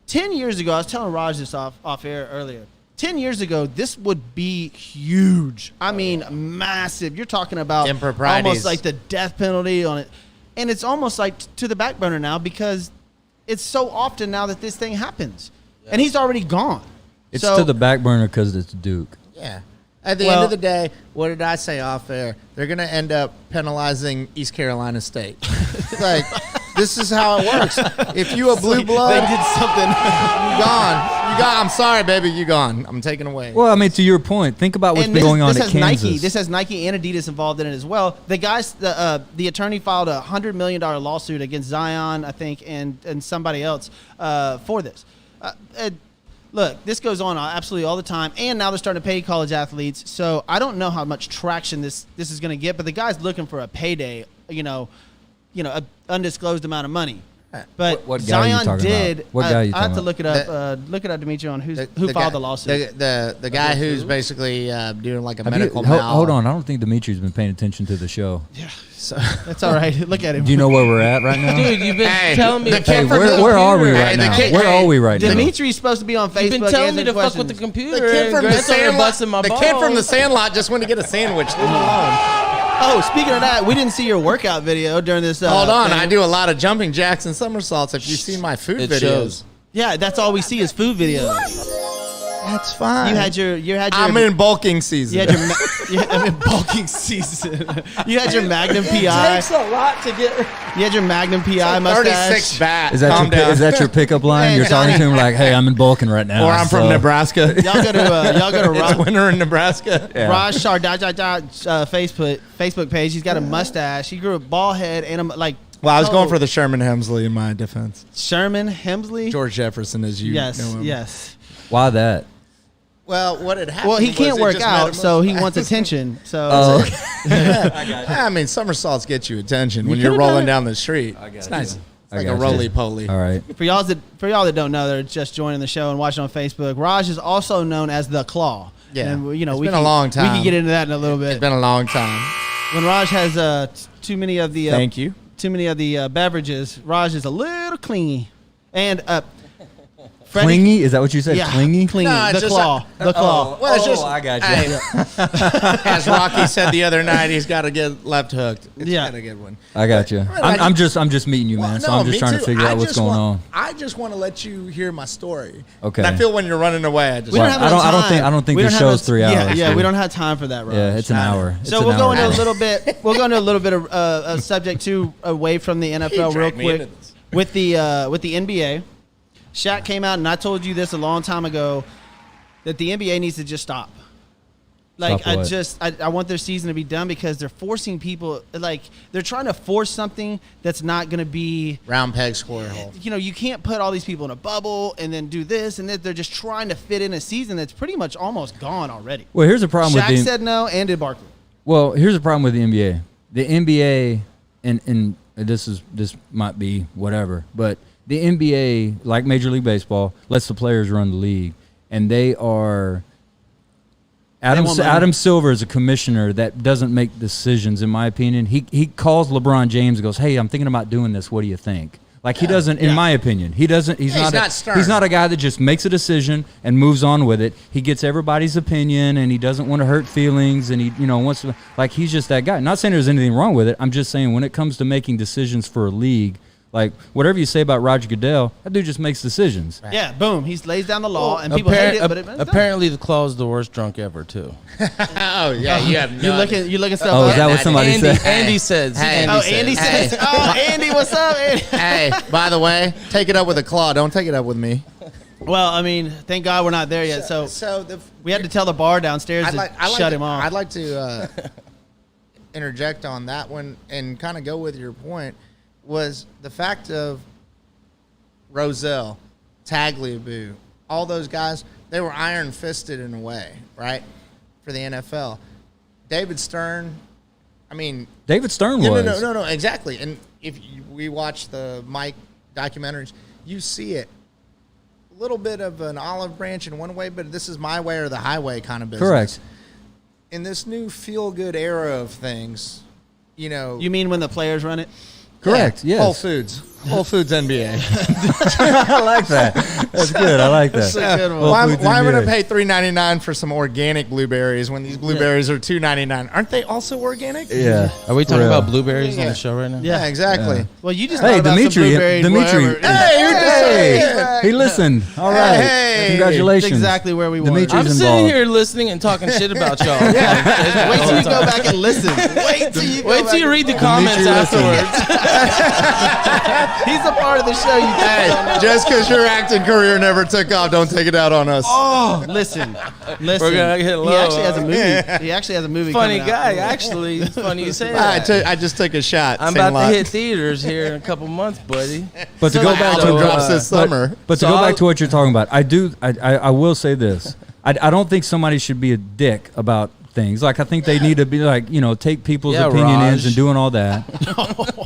10 years ago, I was telling Raj this off air earlier. 10 years ago, this would be huge. I mean, massive. You're talking about Improprieties. almost like the death penalty on it. And it's almost like to the back burner now because it's so often now that this thing happens. And he's already gone. it's So- to the back burner because it's Duke. Yeah. At the Well- end of the day, what did I say off air? They're going to end up penalizing East Carolina State. It's like, this is how it works. If you a blue blood, They did something. you gone. You gone. I'm sorry, baby. You gone. I'm taking away. Well, I mean, to your point, think about what's And been going on this at has Kansas. Nike. This has Nike and Adidas involved in it as well. The guys, the attorney filed a $100 million lawsuit against Zion, I think, and somebody else for this. Look, this goes on absolutely all the time, and now they're starting to pay college athletes. So I don't know how much traction this is going to get, but the guy's looking for a payday. An undisclosed amount of money. But What guy are you Zion talking did. about? What guy are you I have talking to about? look it up. Look it up, Dimitri, on who filed the lawsuit. The guy who's basically doing like a Have you- medical hold on, I don't think Dimitri's been paying attention to the show. That's all right. Look at him. Do you know where we're at right now? Dude, you've been Hey, telling me the to kid fuck from with where, the where are we computer. right the now? kid- Where are we right now? Dimitri's supposed to be on Facebook. You've been telling me to answering fuck with the questions. computer. The kid and from the Grant's over there Sandlot. busting my The kid from the balls. Sandlot just went to get a sandwich. Leave him alone. Oh, speaking of that, we didn't see your workout video during this. Hold on, thing. I do a lot of jumping jacks and somersaults. If you've seen my food It videos, shows. Yeah, that's all we see is food videos. that's fine. You had your. I'm in bulking season. You had your. I'm in bulking season. You had your Magnum PI. a lot to get. You had your Magnum PI mustache. 36 bat. Is that Calm your down. is that your pickup line? Hey, You're talking to him like, "Hey, I'm in bulking right now." Or I'm from so- Nebraska. Y'all go to It's Raj, winter in Nebraska. Yeah. Raj Facebook page. He's got a mustache. He grew a bald head and like. Well, I was going for the Sherman Hemsley in my defense. Sherman Hemsley. George Jefferson, as you Yes, know him. yes. Why that? Well, what had happened? Well, he was can't it work just out, made him- so he wants attention. So Oh, I mean, somersaults get you attention when you're could've done rolling it. down the street. got It's you. nice. It's I like a got you. roly poly. all right. For y'all that don't know, they're just joining the show and watching on Facebook. Raj is also known as the Claw. Yeah. and It's we been can, a long We time. can get into that in a little It's bit. been a long time. When Raj has too many of the Thank you. too many of the beverages, Raj is a little clingy. And Freddie- Clingy? Is that what you said? Yeah, Clingy? clingy. No, it's the just claw, the claw. Well, it's Oh, just. I got you. Hey, as Rocky said the other night, he's got to get left hooked. It's Yeah. got a good one. I got you. Like- I'm just meeting you, man. Well, So no, I'm just me trying to too. figure I out what's just going want- on. I just want to let you hear my story. Okay. And I feel when you're running away, I just. We don't Right. have I enough don't time. think We the don't have show's enough- 3 hours. Yeah, dude. we don't have time for that, Raj. Yeah, it's an hour. It's So an we'll go hour. into a little bit. We'll go into a little bit of a subject too away from the NFL real dragged me quick into this. with the NBA. Shaq came out and I told you this a long time ago that the NBA needs to just stop. Like Stop what? I want their season to be done because they're forcing people like they're trying to force something that's not going to be. Round peg, square hole. You know, you can't put all these people in a bubble and then do this and that. They're just trying to fit in a season that's pretty much almost gone already. Well, here's the problem Shaq with the said no, and did Barkley. Well, here's the problem with the NBA. The NBA, and this might be whatever, but the NBA, like Major League Baseball, lets the players run the league, and they are. Adam won't let Adam him. Silver is a commissioner that doesn't make decisions, in my opinion. He calls LeBron James and goes, "Hey, I'm thinking about doing this. What do you think?" Like he doesn't, in my opinion, he doesn't. He's Yeah, not. he's not stern. He's not a guy that just makes a decision and moves on with it. He gets everybody's opinion, and he doesn't want to hurt feelings, and he, wants to. Like he's just that guy. Not saying there's anything wrong with it. I'm just saying when it comes to making decisions for a league, like whatever you say about Roger Goodell, that dude just makes decisions. Yeah, boom. He lays down the law, and people hate it, but it's done. apparently the Claw's the worst drunk ever too. Oh yeah, you have You no looking? You looking stuff Oh, up? is that what somebody Andy, said? Andy says. Hey. Oh, Andy Hey. says. Oh, Andy, what's up, Andy? Hey, by the way, take it up with a claw. Don't take it up with me. Well, I mean, thank God we're not there yet. So the, we had to tell the bar downstairs to shut him off. I'd like to interject on that one and kind of go with your point. Was the fact of Rozelle, Tagliabue, all those guys, they were iron-fisted in a way, right, for the NFL. David Stern, I mean... David Stern No, was. no, exactly. And if we watch the Mike documentaries, you see it. A little bit of an olive branch in one way, but this is my way or the highway kind of business. Correct. In this new feel-good era of things, you mean when the players run it? Correct. Yeah, Yes. Whole Foods NBA. I like that. That's good. I like that. That's a good one. Whole Why, Foods why am I going to NBA. pay $3.99 for some organic blueberries when these blueberries are $2.99? Aren't they also organic? Yeah. Are we For talking real. about blueberries on Yeah. the show right now? Yeah, exactly. Yeah. Well, you just Hey, thought about some Dimitri. blueberries, Dimitri. wherever. Hey, He listened. All right. Hey. Congratulations. That's exactly where we were. Dimitri's I'm sitting involved. here listening and talking shit about y'all. Wait till you go back and listen. Wait till you go Wait back till you and- read the comments afterwards. He's a part of the show. You Hey, just because your acting career never took off, don't take it out on us. Oh, listen. We're gonna get low. He actually has a movie. He actually has a movie. Funny coming out. guy, actually. It's funny you say that. I just took a shot. I'm Same about lot. to hit theaters here in a couple months, buddy. But to So go the back album to drops this summer. But to So go I'll- back to what you're talking about, I will say this. I don't think somebody should be a dick about things. Like I think they need to be like, take people's Yeah, opinions Raj. and doing all that.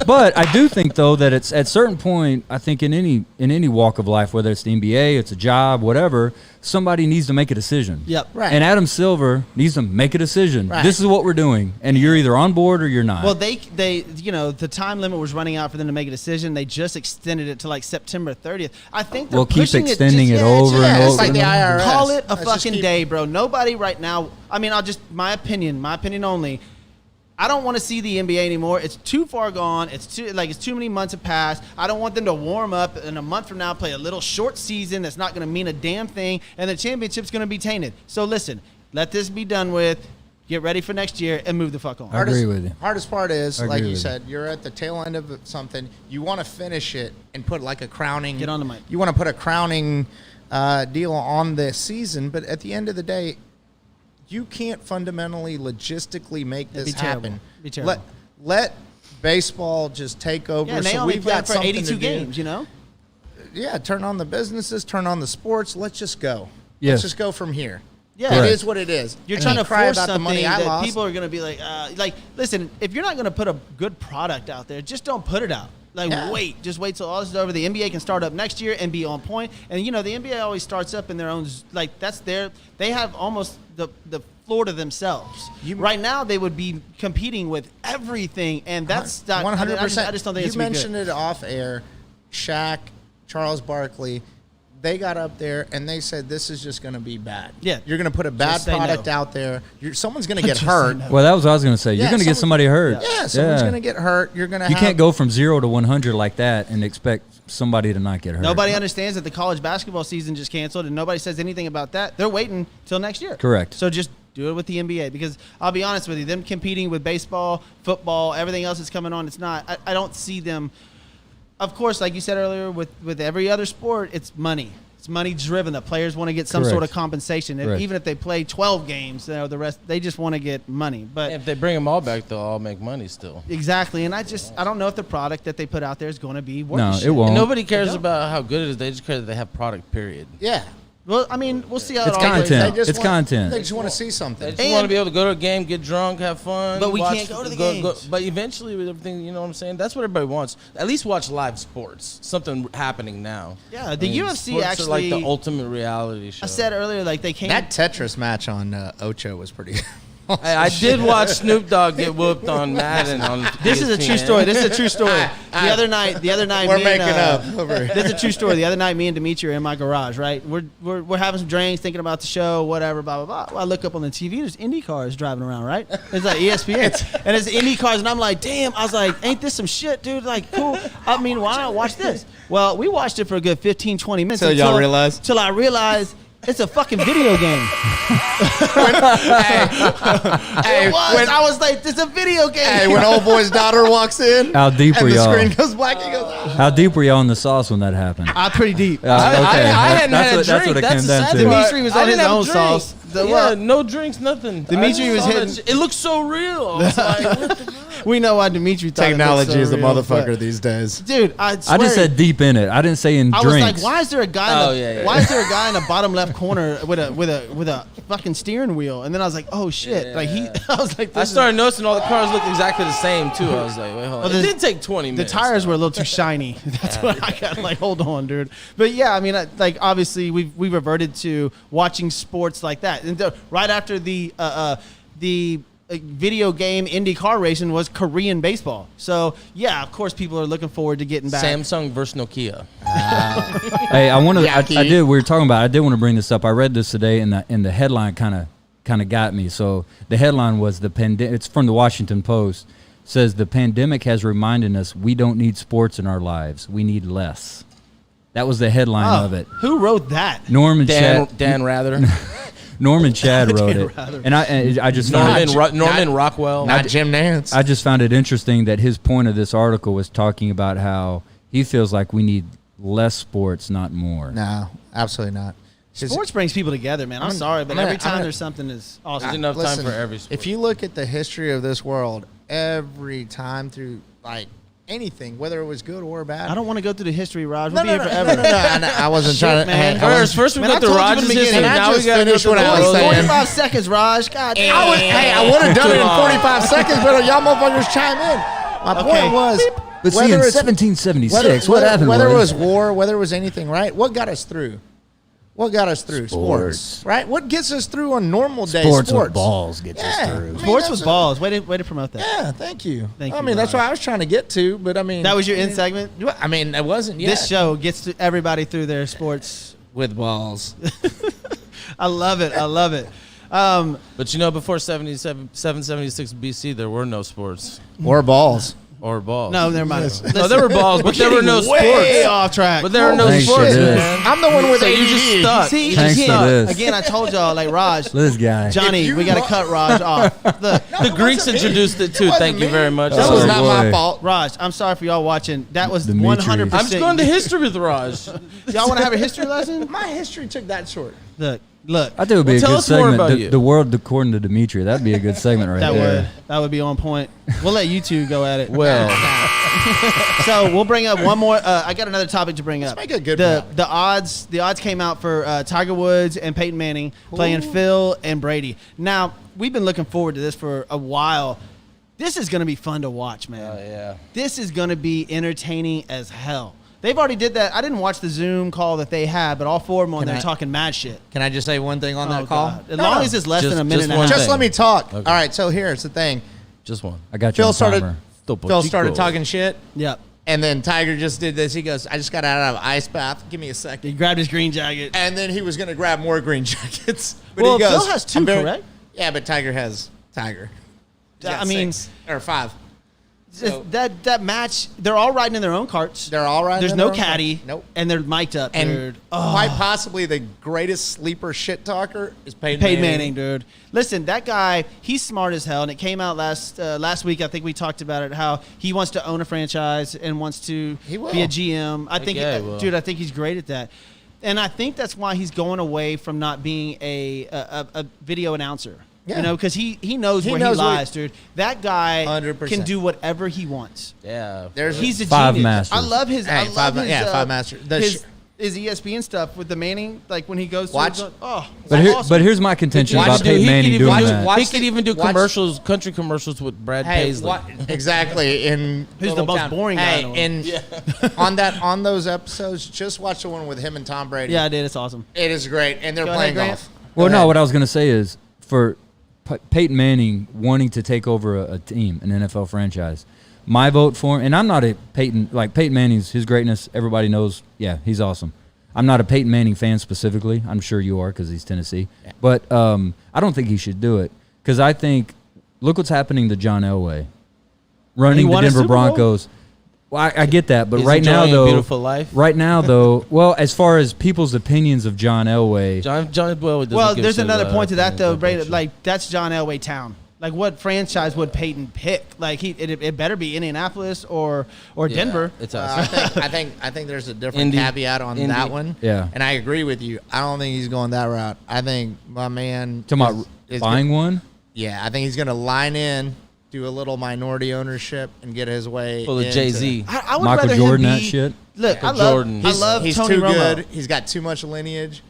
But I do think though that it's at certain point, I think in any walk of life, whether it's the NBA, it's a job, whatever, somebody needs to make a decision. Yep. Right. And Adam Silver needs to make a decision. Right. This is what we're doing, and you're either on board or you're not. Well, they the time limit was running out for them to make a decision. They just extended it to like September 30th. I think they're We'll keep pushing extending it just- over and Yeah, it's over. like the IRS. Call it a Let's just fucking keep- day, bro. Nobody right now. I mean, my opinion only. I don't want to see the NBA anymore. It's too far gone. It's too many months have passed. I don't want them to warm up and a month from now play a little short season that's not going to mean a damn thing, and the championship's going to be tainted. So listen, let this be done with. Get ready for next year and move the fuck on. I agree with you. Hardest part is, I like agree you with said, you're at the tail end of something. You want to finish it and put like a crowning. Get on the mic. You want to put a crowning deal on this season, but at the end of the day, you can't fundamentally, logistically make It'd this be terrible. happen. Be terrible. Let baseball just take over. Yeah, and they so only we've play got for something 82 to do. games. Yeah, turn on the businesses, turn on the sports. Let's just go. Yes. Let's just go from here. Yeah. It Right. is what it is. You're I trying to can't cry force about the something money I that lost. people are going to be like, listen, if you're not going to put a good product out there, just don't put it out. Yeah. Just wait till all this is over. The NBA can start up next year and be on point. And the NBA always starts up in their own, they have almost the floor to themselves. Right now, they would be competing with everything, and that's not 100%. I just don't think you it's gonna be mentioned good. it off air. Shaq, Charles Barkley, they got up there and they said this is just going to be bad. Yeah. You're going to put a bad Just say product no. out there. Someone's going to get Just hurt. say no. Well, that was what I was going to say. You're Yeah, going to get someone- somebody hurt. Yeah, someone's going to get hurt. You're going to. You can't go from 0 to 100 like that and expect somebody to not get hurt. Nobody understands that the college basketball season just canceled, and nobody says anything about that. They're waiting till next year. Correct. So just do it with the NBA, because I'll be honest with you, them competing with baseball, football, everything else that's coming on, it's not. I don't see them. Of course, like you said earlier, with every other sport, it's money. It's money driven. The players want to get some Correct. sort of compensation. Correct. Even if they play 12 games, the rest they just want to get money. But If they bring them all back, they'll all make money still. exactly, and I don't know if the product that they put out there is going to be worth No, shit. it won't. And nobody cares don't. about how good it is. They just care that they have product, period. Yeah. Well, I mean, we'll see how It's it all plays content. out. just It's want- content. They just want to see something. They just And- want to be able to go to a game, get drunk, have fun. But we can't go to the games. But eventually, with everything, you know what I'm saying? That's what everybody wants. At least watch live sports. Something happening now. Yeah, the UFC sports actually. are like the ultimate reality show. I said earlier, like they came. That Tetris match on Ocho was pretty. Hey, I did watch Snoop Dogg get whooped on Madden on This is a true ESPN. story. This is a true story. The other night, We're me making and, up over here. This is a true story. The other night, me and Dimitri are in my garage. Right, we're having some drinks, thinking about the show, whatever, blah blah blah. Well, I look up on the TV. There's Indy cars driving around. Right, it's like ESPN, and it's Indy cars, and I'm like, damn. I was like, ain't this some shit, dude? Like, cool. I mean, why not watch this? Well, we watched it for a good 15, 20 minutes. Till y'all realized? Till I realized. It's a fucking video game. Hey, I was like, it's a video game. hey, when old boy's daughter walks in, How deep and were the y'all? screen goes black, he goes, "Oh." How deep were y'all in the sauce when that happened? I'm pretty deep. Okay, I hadn't that's had a what, drink. that's what it That's came the down sad to. part. Dimitri was I on didn't his have a own drink. sauce. Yeah, no drinks, nothing. Dimitri I was saw that hitting- shit. It looked so real. I was like, what the fuck? We know why Dimitri thought it looked Technology so is a real, motherfucker but- these days. Dude, I swear, I just said deep in it. I didn't say in I was drinks. like, why is there a guy? Oh, in the, yeah, yeah. Why is there a guy in the bottom left corner with a fucking steering wheel? And then I was like, oh shit! Like he, I was like, I this is- started noticing all the cars looked exactly the same too. I was like, wait, hold on. Oh, the- It did take 20 The minutes. tires were a little too shiny. That's what I got. Like, hold on, dude. But yeah, I mean, like obviously we reverted to watching sports like that, and right after the video game Indy car racing was Korean baseball. So yeah, of course, people are looking forward to getting back. Samsung versus Nokia. Hey, I wanted. I Yucky. did. We were talking about. I did want to bring this up. I read this today, and the headline kind of got me. So the headline was the pandemic. It's from the Washington Post. Says the pandemic has reminded us we don't need sports in our lives. We need less. That was the headline Oh, of it. who wrote that? Norman Dan Chad. Rather. Norman Chad wrote Dan it, Rather. and I just found Norman Rockwell. Not Jim Nance. I just found it interesting that his point of this article was talking about how he feels like we need less sports, not more. No, absolutely not. 'Cause Sports brings people together, man. I'm sorry, but every time there's something is awesome. There's enough listen, time for every sport. If you look at the history of this world, every time through like anything, whether it was good or bad. I don't want to go through the history, Raj. No, We'll be no, here no, forever. no, no, no, I wasn't trying to. man. Hey, I wasn't- First we Man, got I the told you Rogers from the history. beginning. Can I Now we just got to go finish to what the I was World saying? War. 45 seconds, Raj. God damn. I would have done it in 45 seconds, but y'all motherfuckers chime in. My Okay. point was, But see, whether in it's 1776, what happened whether it was was war, whether it was anything, right? What got us through? What got us through? Sports. Right? What gets us through on normal days? sports with balls gets Yeah. us through. I mean, Sports that's with a- balls. Way to promote that. Yeah, thank you. Thank I you, mean, that's Raj. what I was trying to get to, but I mean, That was your end segment? I mean, it wasn't yet. This show gets to everybody through their sports. with balls. I love it. I love it. But you know, before 776 BC, there were no sports or balls. or balls. No, never mind. No, there were balls, but there were no Way sports. off track. But there were no Thanks for sports, this. man. I'm the one with So ADD. you just stuck. See, Thanks for again, this. again, I told y'all, like, Raj, This guy. Johnny, we got to cut Raj off. Look, The Greeks wasn't me. introduced it too. It wasn't Thank you me. very much. That Oh, was not my boy. fault. Raj, I'm sorry for y'all watching. That was Dimitri. 100%. I'm just going to history with Raj. Y'all want to have a history lesson? My history took that short. Look. I think it would be Well, a tell good us more segment. about The, you. the world according to Dimitri. That'd be a good segment right there. That would be on point. We'll let you two go at it. Well, So we'll bring up one more. I got another topic to bring up. make a good the one. the odds. The odds came out for Tiger Woods and Peyton Manning playing Phil and Brady. Now we've been looking forward to this for a while. This is going to be fun to watch, man. yeah. This is going to be entertaining as hell. They've already did that. I didn't watch the Zoom call that they had, but all four of them on Can there I- talking mad shit. Can I just say one thing on Oh, that call? God. As long as it's less Just- than a minute just and a one half. Just thing. let me talk. Okay. All right, so here's the thing. Just one. I got you Phil on started. timer. Phil started talking shit, Yep. and then Tiger just did this. He goes, "I just got out of an ice bath. Give me a second." He grabbed his green jacket. And then he was going to grab more green jackets. But Well, he goes, Phil has two, "I'm very-" correct? Yeah, but Tiger has Tiger. He's got I mean, 6 or 5. So- that match, they're all riding in their own carts. They're all right. There's in no their own caddy. carts. Nope. And they're mic'd up, And dude. quite possibly the greatest sleeper shit talker is Peyton Peyton Manning, dude. Listen, that guy, he's smart as hell. And it came out last week. I think we talked about it, how he wants to own a franchise and wants to He will. be a GM. I think, yeah, he will. dude, I think he's great at that. And I think that's why he's going away from not being a video announcer. Yeah. You know, because he knows He where knows he what- lies, dude. That guy 100%. can do whatever he wants. Yeah. There's He's a Five genius. masters. I love his. I Hey, love five- his. yeah, five masters. The His ESPN stuff with the Manning, like when he goes. Watch. To it's But here, awesome. but here's my contention Watch about it. Peyton He could Manning even doing do- that. watch He could the- even do watch- commercials, country commercials with Brad Paisley. Exactly. In Who's the little most town. boring guy Hey, in the on those episodes, just watch the one with him and Tom Brady. Yeah, I did. It's awesome. It is great, and they're Go playing ahead, Grant. golf. Well, Go no, ahead. what I was going to say is for Peyton Manning wanting to take over a team, an NFL franchise. My vote for him, and I'm not a Peyton Manning's his greatness. Everybody knows, yeah, he's awesome. I'm not a Peyton Manning fan specifically. I'm sure you are because he's Tennessee. Yeah. But I don't think he should do it because I think, look what's happening to John Elway, running the Denver Broncos. Well, I get that, but He's right now, enjoying a though, beautiful life. right now, though, well, as far as people's opinions of John Elway, John Elway doesn't Well, give there's shit another about point to that though, opinions, Brady. Like that's John Elway town. Like what franchise would Peyton pick? Like it better be Indianapolis or Denver. It's us. I think there's a different Indy. caveat on Indy. that one. Yeah. And I agree with you. I don't think he's going that route. I think my man talking about is buying one. Yeah, I think he's going to line in, do a little minority ownership, and get his way. Full of into- Jay-Z. I would Michael rather Jordan, him that be, shit. Look, I Michael love, Jordan. I love He's Tony too Romo. good. He's got too much lineage.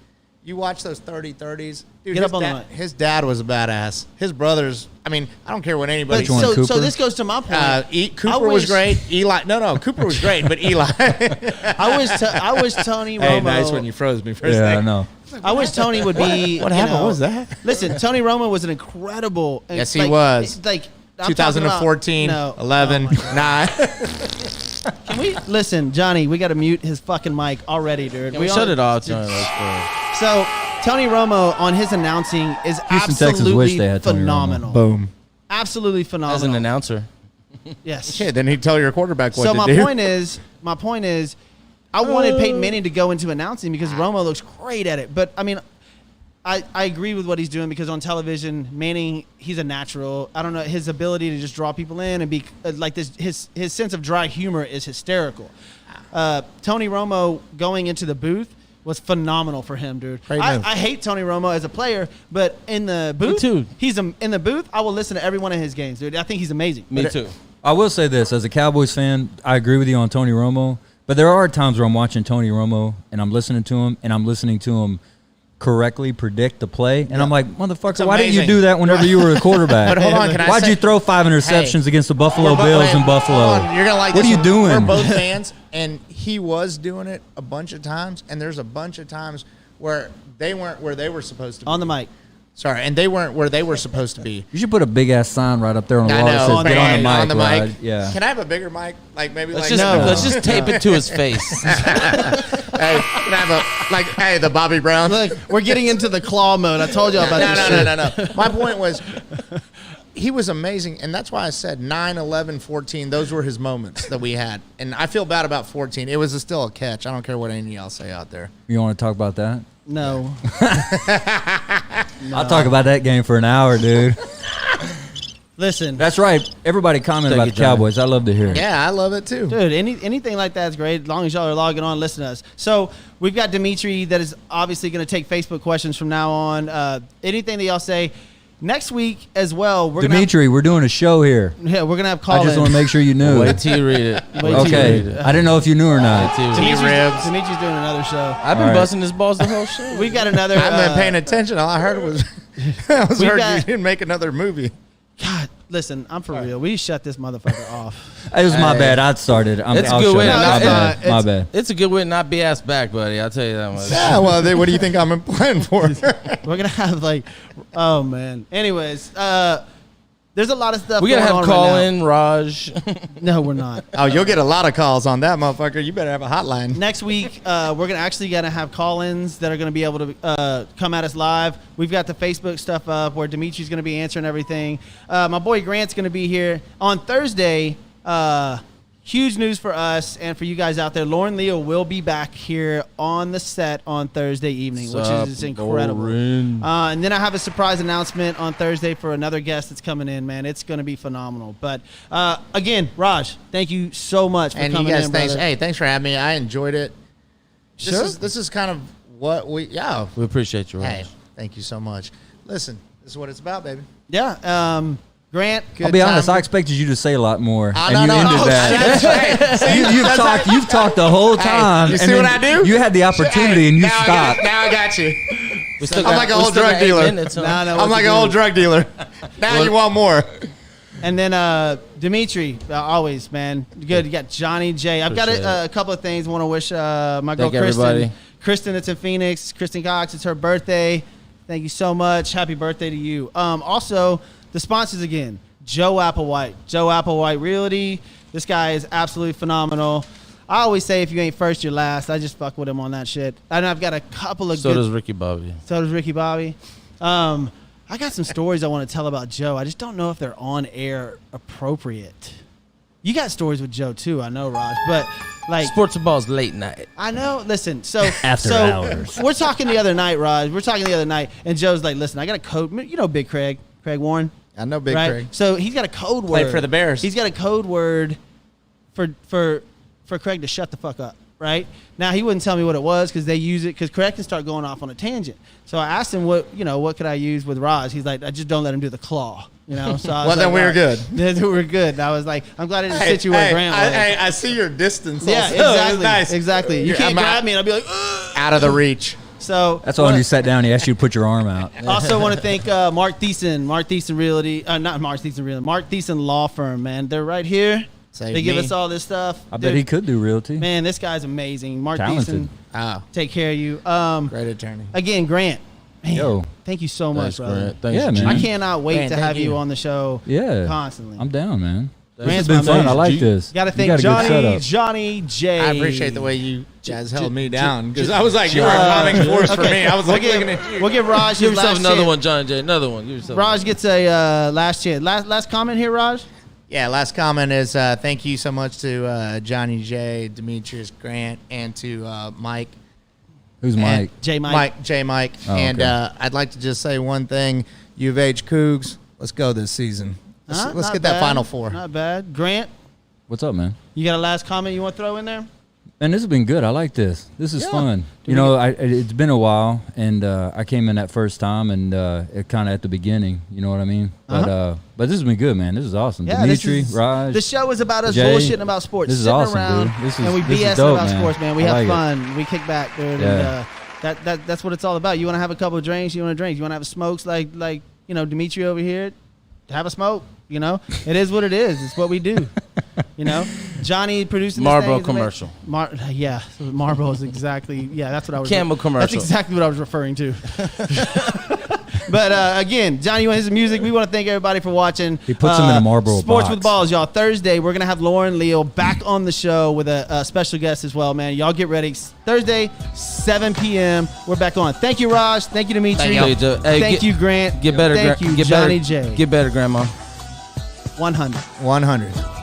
You watch those 30-30s. Dude, Get his up on the dad, mic. his dad was a badass. His brothers, I mean, I don't care what anybody But Which one, so Cooper? this goes to my point. Cooper was great. Eli, no, Cooper was great, but Eli. I wish Tony Romo. Hey, nice when you froze me for a Yeah, I second. know. I wish Tony would be. What you happened? know- What was that? Listen, Tony Romo was an incredible. Yes, he was. Like I'm talking about- 2014, no. 11, Oh my God. 9. Can we listen, Johnny? We got to mute his fucking mic already, dude. Can we shut it off? Johnny? So Tony Romo on his announcing is Houston, Texas absolutely wish they had Tony Romo. phenomenal. Boom. Absolutely phenomenal. As an announcer. Yes. Shit, then he'd tell your quarterback what So to my do. point is, I wanted Peyton Manning to go into announcing because Romo looks great at it. But I mean, I agree with what he's doing because on television, Manning, he's a natural. I don't know, his ability to just draw people in and be like this. His sense of dry humor is hysterical. Tony Romo going into the booth was phenomenal for him, dude. Great move. I hate Tony Romo as a player, but in the booth, too. in the booth. I will listen to every one of his games, dude. I think he's amazing. Me too. I will say this, as a Cowboys fan, I agree with you on Tony Romo, but there are times where I'm watching Tony Romo and I'm listening to him and I'm listening to him correctly predict the play, and I'm like, motherfucker, why didn't you amazing. do that whenever you were a quarterback? But hold on, can I Why'd say- you throw 5 interceptions Hey, against the Buffalo Bills in Buffalo? Hold on, you're gonna like what this are you one. doing? We're both fans, and he was doing it a bunch of times, and there's a bunch of times where they weren't where they were supposed to be. On the mic. Sorry, and they weren't where they were supposed to be. You should put a big ass sign right up there on the I wall that know, says "Get man, on the mic." Rod." Yeah. Can I have a bigger mic? Like maybe Let's like just tape it to his face. Hey, can I have the Bobby Brown? Look, we're getting into the claw mode. I told you about this shit. No. My point was, he was amazing, and that's why I said 9, 11, 14. Those were his moments that we had, and I feel bad about 14. It was still a catch. I don't care what any of y'all say out there. You want to talk about that? No. I'll talk about that game for an hour, dude. Listen, That's right. Everybody comment Thank about you, the Johnny. Cowboys. I love to hear it. Yeah, I love it too. dude, anything like that is great as long as y'all are logging on, listen to us. So we've got Dimitri that is obviously going to take Facebook questions from now on. Anything that y'all say. Next week as well, we're Dimitri, we're doing a show here. gonna we're gonna have I call just want to make sure you knew. Wait till you read it. Wait till you Okay. read it. I didn't know if you knew or not. Dimitri's doing another show. I've been All right. busting his balls the whole show. We've got another. I haven't been paying attention. All I heard was, I was We've heard got- you didn't make another movie. God, listen, I'm for real. We shut this motherfucker off. It was my bad. I started. It's a I'll good shut way up. to My not- bad. no, My it's- bad. It's a good way to not be asked back, buddy. I'll tell you that much. Yeah, well, what do you think I'm playing for? We're gonna have oh man. Anyways, there's a lot of stuff. We gotta going have on call right in, Raj. now. No, we're not. Oh, you'll get a lot of calls on that, motherfucker. You better have a hotline. Next week, we're gonna have call-ins that are gonna be able to come at us live. We've got the Facebook stuff up where Dimitri's gonna be answering everything. My boy Grant's gonna be here on Thursday. Huge news for us and for you guys out there. Lauren Leo will be back here on the set on Thursday evening, which is incredible. And then I have a surprise announcement on Thursday for another guest that's coming in. Man, it's gonna be phenomenal. But again, Raj, thank you so much for And coming you guys, in, thanks. brother. Hey, thanks for having me. I enjoyed it. Sure. This is kind of what we. Yeah. We appreciate you, Raj. Hey, thank you so much. Listen, this is what it's about, baby. Yeah. Grant, I'll be honest. I expected you to say a lot more, and no, you no, ended no. that. You've talked the whole time. you and see what then I do? You had the opportunity, and you now stopped. now I got you. We still I'm like an we old still drug got 8 dealer. minutes, huh? Nah, no, I'm what like to an do. old drug dealer. Now you want more. And then Dimitri, always, man. Good. You got Johnny J. I've got Appreciate a couple of things I want to wish my girl Thank Kristen. everybody. Kristen that's in Phoenix. Kristen Cox, it's her birthday. Thank you so much. Happy birthday to you. Also, the sponsors again, Joe Applewhite. Joe Applewhite Realty. This guy is absolutely phenomenal. I always say if you ain't first, you're last. I just fuck with him on that shit. And I've got a couple of So good... does Ricky Bobby. So does Ricky Bobby. I got some stories I want to tell about Joe. I just don't know if they're on air appropriate. You got stories with Joe too, I know, Raj. But like Sports and Ball's late night. I know. Listen, so After hours. We're talking the other night, Raj. We're talking the other night, and Joe's like, "Listen, I got a code. You know, Big Craig Warren, I know Big right? Craig. So he's got a code word. Played for the Bears. He's got a code word for Craig to shut the fuck up. Right now, he wouldn't tell me what it was because they use it because Craig can start going off on a tangent. So I asked him what could I use with Raj. He's like, I just don't let him do the claw. So I was Well, like, then we were all right. good. Then we were good. And I was like, I'm glad I didn't sit you where Grant was. I see your distance. Yeah, also. exactly. It's nice. Exactly. You can't I'm grab me and I'll be like, ugh. out of the reach. So That's why when you sat down, he asked you to put your arm out. also want to thank Mark Thiessen Realty, not Mark Thiessen Realty, Mark Thiessen Law Firm, man. They're right here. Save They give me. us all this stuff. I bet he could do realty. Man, this guy's amazing. Mark Talented. Thiessen, Oh, take care of you. great attorney. Again, Grant. Man, Yo. thank you so much, Thanks, brother. Grant. Thanks, Yeah, G. man. I cannot wait Grant, to thank have you you. on the show Yeah. constantly. I'm down, man. This Grant's has been my fun. man. I like G. this. Got to You thank got a good Johnny setup. Johnny J. I appreciate the way you guys held me down because j- I was like, you were a calming force for me. I was like, we'll looking give, at you. we'll give Raj Give his yourself last another chance. one, John Jay. Another one. Give yourself Raj gets a last chance. Last comment here, Raj. Yeah, last comment is thank you so much to Johnny J, Demetrius Grant, and to Mike. Who's And- Mike? J. Mike. J. Mike. Oh, and okay. I'd like to just say one thing. U of H Cougs, let's go this season. Let's Not get that bad. Final Four. Not bad. Grant, What's up, man? you got a last comment you want to throw in there? Man, this has been good. I like this. This is Yeah. fun. Do You we know, it's been a while, and I came in that first time, and it kind of at the beginning. You know what I mean? But this has been good, man. This is awesome. Dimitri, Raj. The show is about us Jay, bullshitting about sports. this is sitting awesome, around dude. This is- and we this is BS dope, about man. sports, man. We I have like it. fun. We kick back, dude. Yeah. And that's what it's all about. You want to have a couple of drinks, you want to drink. You want to have smokes like Dimitri over here. Have a smoke. It is what it is. It's what we do. Johnny producing this Marlboro thing is amazing. commercial. Yeah, so Marlboro is exactly. Yeah, that's what I was. Camel That's commercial. exactly what I was referring to. But again, Johnny, you want his music? We want to thank everybody for watching. He puts them in a Marlboro Sports box. with Balls, y'all. Thursday, we're gonna have Lauren Leal back on the show with a special guest as well, man. Y'all get ready. Thursday, 7 p.m. We're back on. Thank you, Raj. Thank you, Dimitri. Thank you, Joe. Hey, Thank you, Grant. Get better, Thank you, get Johnny better, J. Get better, Grandma. 100. 100.